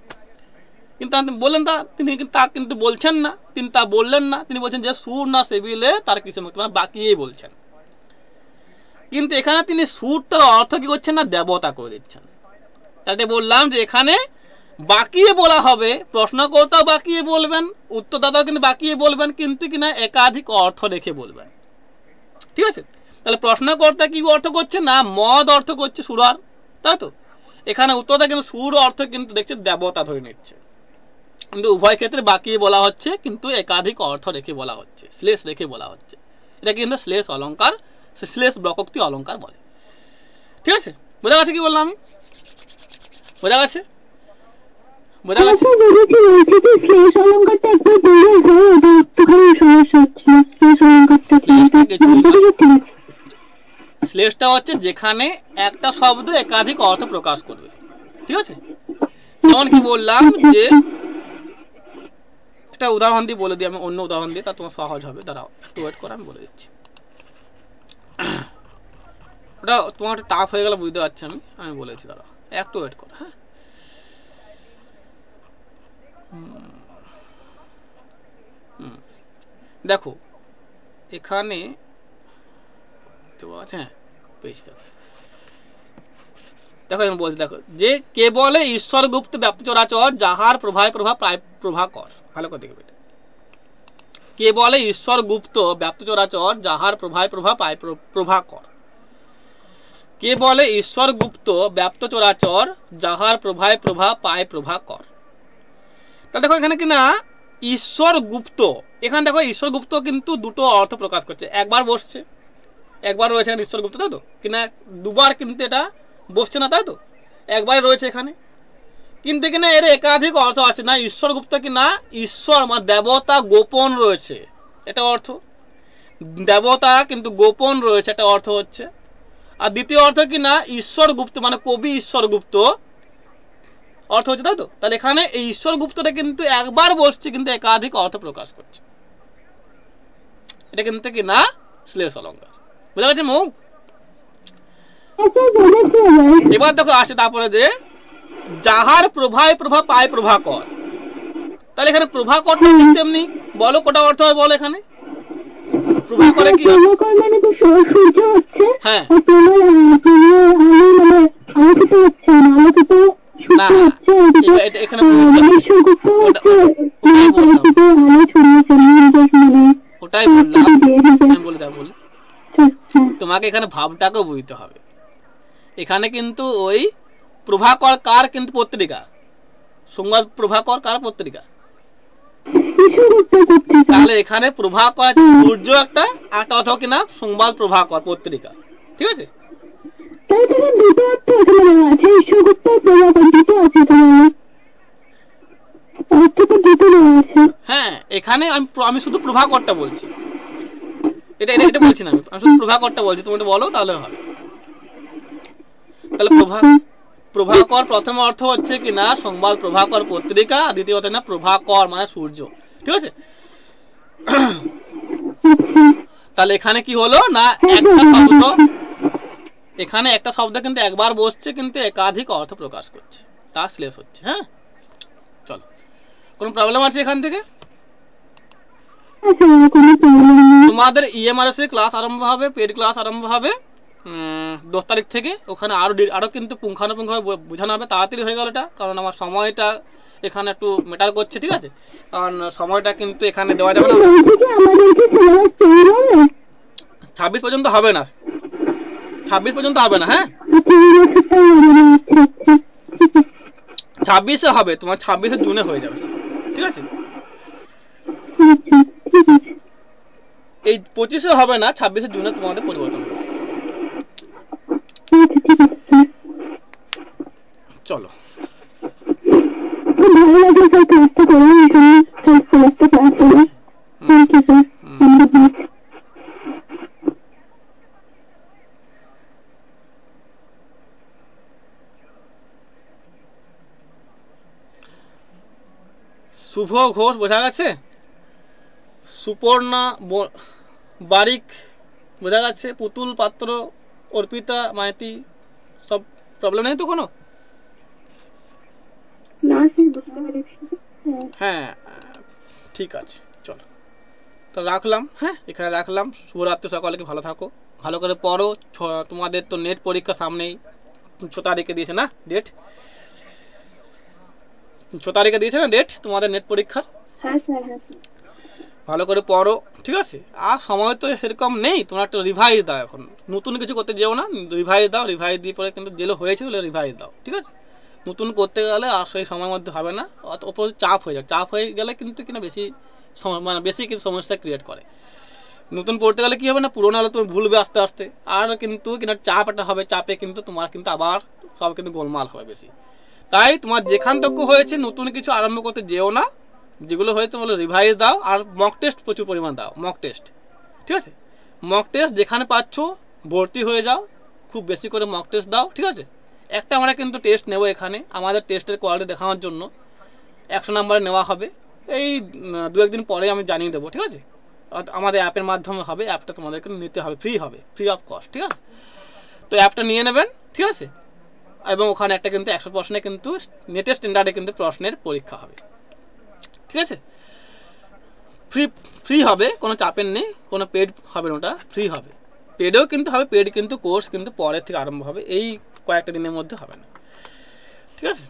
কিন্তু বললেন তিনি তা কিন্তু বলছেন না, তিনি তা বললেন না। তিনি বলছেন যে সুর না সেবিলে তার কিসে মুক্তি, মানে বাকিয়েই বলছেন। কিন্তু এখানে তিনি সুরটার অর্থ কি করছেন না, দেবতা করে দিচ্ছেন। তাতে বললাম যে এখানে বাকিয়ে বলা হবে, প্রশ্নকর্তাও বাকিয়ে বলবেন, উত্তরদাতাও কিন্তু বাকিয়ে বলবেন, কিন্তু কিনা একাধিক অর্থ রেখে বলবেন, ঠিক আছে? তাহলে প্রশ্নকর্তা কি অর্থ করছে না মদ অর্থ করছে সুরার, তাই তো? এখানে উত্তরদাতা কিন্তু সুর অর্থ কিন্তু দেখছে দেবতা ধরে নিচ্ছে, কিন্তু উভয় ক্ষেত্রে বাকিয়ে বলা হচ্ছে কিন্তু একাধিক অর্থ রেখে বলা হচ্ছে, শ্লেষ রেখে বলা হচ্ছে। এটা কিন্তু শ্লেষ অলঙ্কার, শ্লেষ ব্রকোক্তি অলঙ্কার বলে, ঠিক আছে? বোঝা গেছে কি বললাম আমি? বোঝা গেছে? বোঝা গেছে? শ্লেষটা হচ্ছে যেখানে একটা শব্দ একাধিক অর্থ প্রকাশ করবে, ঠিক আছে? যেমন কি বললাম যে একটা উদাহরণ দিয়ে বলে দিই, আমি অন্য উদাহরণ দিয়ে, তা তোমার সহজ হবে। দাঁড়াও একটু ওয়েট করো, আমি বলে দিচ্ছি। ওটা তোমার একটু টাফ হয়ে গেলে বুঝতে পারছি আমি বলেছি, দাঁড়াও একটু ওয়েট করো। হ্যাঁ, দেখো এখানে হ্যাঁ পেয়েছি, দেখো আমি বলছি, দেখো যে কে বলে ঈশ্বর গুপ্ত ব্যাপ্ত চরাচর যাহার প্রভায় প্রভা প্রায় প্রভাকর। ভালো করে দেখবে, কে বলে ঈশ্বর গুপ্ত ব্যাপ্ত চরাচর যাহার প্রভায় প্রভা পায় প্রভাকর। কে বলে ঈশ্বর গুপ্ত ব্যাপ্ত চরাচর যাহার প্রভায় প্রভা পায় প্রভাকর। তা দেখো এখানে কিনা ঈশ্বর গুপ্ত, এখানে দেখো ঈশ্বর গুপ্ত কিন্তু দুটো অর্থ প্রকাশ করছে। একবার বসছে, একবার রয়েছে এখানে ঈশ্বর গুপ্ত, তাই তো? কিনা দুবার কিন্তু এটা বসছে না, তাই তো? একবার রয়েছে এখানে, কিন্তু কিনা এর একাধিক অর্থ আছে না। ঈশ্বর গুপ্ত কিনা ঈশ্বর মানে দেবতা গোপন রয়েছে, এটা অর্থ। দেবতা কিন্তু গোপন রয়েছে, এটা অর্থ হচ্ছে। আর দ্বিতীয় অর্থ কিনা ঈশ্বর গুপ্ত মানে কবি ঈশ্বর গুপ্ত অর্থ হচ্ছে, তাই তো? তাহলে এখানে এই ঈশ্বর গুপ্তটা কিন্তু একবার বসছে কিন্তু একাধিক অর্থ প্রকাশ করছে, এটা কিন্তু কি না শ্লেষ অলঙ্কার। বুঝা গেছে মৌ? এবার দেখো আসে তারপরে যে যাহার প্রভায় প্রভা পায় প্রভাকর। তাহলে এখানে প্রভাকরটা কিন্তু এমনি বলো কোটা অর্থ হয় বলো এখানে প্রভাকরে কি মানে তো সূর্য হচ্ছে হ্যাঁ আলোকিত হচ্ছে আলোকিত না এটা এখানে ওটাই বললাম আমি বলে দাও বলি তোমাকে এখানে ভাবটাকে বুঝতে হবে। এখানে কিন্তু ওই প্রভাকর কার কিন্তু পত্রিকা সংবাদ প্রভাকর কার পত্রিকা তাহলে এখানে প্রভাকর সূর্য একটা অথবা কিনা সংবাদ প্রভাকর পত্রিকা ঠিক আছে। হ্যাঁ এখানে আমি শুধু প্রভাকরটা বলছি এটা এটা এটা বলছি না আমি শুধু প্রভাকরটা বলছি তুমি বলো তাহলে হবে। তাহলে প্রভাকর প্রথম অর্থ হচ্ছে কি না সংবাদ প্রভাকর পত্রিকা দ্বিতীয় অর্থ না প্রভাকর মানে সূর্য ঠিক আছে। তাহলে এখানে কি হলো না একটা শব্দ এখানে একটা শব্দ কিন্তু একবার বসছে কিন্তু একাধিক অর্থ প্রকাশ করছে তা শ্লেষ হচ্ছে। হ্যাঁ চলো কোনো প্রবলেম আছে এখান থেকে? তোমাদের ইএমআরএস এর ক্লাস আরম্ভ হবে পেড ক্লাস আরম্ভ হবে 10 তারিখ থেকে। ওখানে আরো কিন্তু পুঙ্খানুপুঙ্খভাবে বোঝানো হবে। তাড়াতাড়ি হয়ে গেল এটা কারণ আমার সময়টা এখানে একটু ম্যাটার করছে ঠিক আছে কারণ সময়টা কিন্তু এখানে দেওয়া যাবে না 26 পর্যন্ত হবে না 26 পর্যন্ত হবে না। হ্যাঁ 26-এ হবে তোমার 26-এ জুনে হয়ে যাবে ঠিক আছে। এই 25-এ হবে না 26-এ জুনে তোমাদের পরিবর্তন হবে। চলো শুভ ঘোষ বোঝা গেছে সুপর্ণা বারিক বোঝা গেছে পুতুল পাত্র অর্পিতা মাইতি সব প্রবলেম নেই তো কোনো? হ্যাঁ ঠিক আছে চলো তো রাখলাম। হ্যাঁ এখানে রাখলাম। শুভরাত্রি সকলকে ভালো থাকো ভালো করে পড়ো। তোমাদের তো নেট পরীক্ষা সামনেই 6 তারিখে দিয়েছে না ডেট 6 তারিখে দিয়েছে না ডেট তোমাদের নেট পরীক্ষার। ভালো করে পড়ো ঠিক আছে। আর সময় তো সেরকম নেই তোমরা একটা রিভাইজ দাও এখন নতুন কিছু করতে যেও না রিভাইজ দাও রিভাইজ দিয়ে পরে কিন্তু যেগুলো হয়েছে রিভাইজ দাও ঠিক আছে। নতুন করতে গেলে আর সেই সময়ের মধ্যে হবে না ওপর চাপ হয়ে যায় চাপ হয়ে গেলে কিন্তু কিনা বেশি মানে বেশি কিন্তু সমস্যা ক্রিয়েট করে। নতুন পড়তে গেলে কি হবে না পুরোনো হলে তুমি ভুলবে আস্তে আস্তে আর কিন্তু কিনা চাপ একটা হবে চাপে কিন্তু তোমার কিন্তু আবার সব কিন্তু গোলমাল হবে বেশি। তাই তোমার যেখান থেকে হয়েছে নতুন কিছু আরম্ভ করতে যেও না যেগুলো হয়েছে বলে রিভাইজ দাও আর মক টেস্ট প্রচুর পরিমাণ দাও মক টেস্ট ঠিক আছে। মক টেস্ট যেখানে পাচ্ছ ভর্তি হয়ে যাও খুব বেশি করে মক টেস্ট দাও ঠিক আছে। একটা আমরা কিন্তু টেস্ট নেব এখানে আমাদের টেস্টের কোয়ালিটি দেখানোর জন্য 100 নম্বরে নেওয়া হবে এই 2-1 দিন পরে আমি জানিয়ে দেবো ঠিক আছে। আমাদের অ্যাপের মাধ্যমে হবে অ্যাপটা তোমাদেরকে নিতে হবে ফ্রি হবে ফ্রি অফ কস্ট ঠিক আছে। তো অ্যাপটা নিয়ে নেবেন ঠিক আছে এবং ওখানে একটা কিন্তু 100 প্রশ্নে কিন্তু নেটের স্ট্যান্ডার্ডে কিন্তু প্রশ্নের পরীক্ষা হবে ঠিক আছে। ফ্রি হবে কোনো চাপের নেই কোনো পেড হবে না ওটা ফ্রি হবে। পেডেও কিন্তু হবে পেড কিন্তু কোর্স কিন্তু পরের থেকে আরম্ভ হবে এই কয়েকটা দিনের মধ্যে হবে না ঠিক আছে।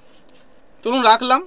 চলুন রাখলাম।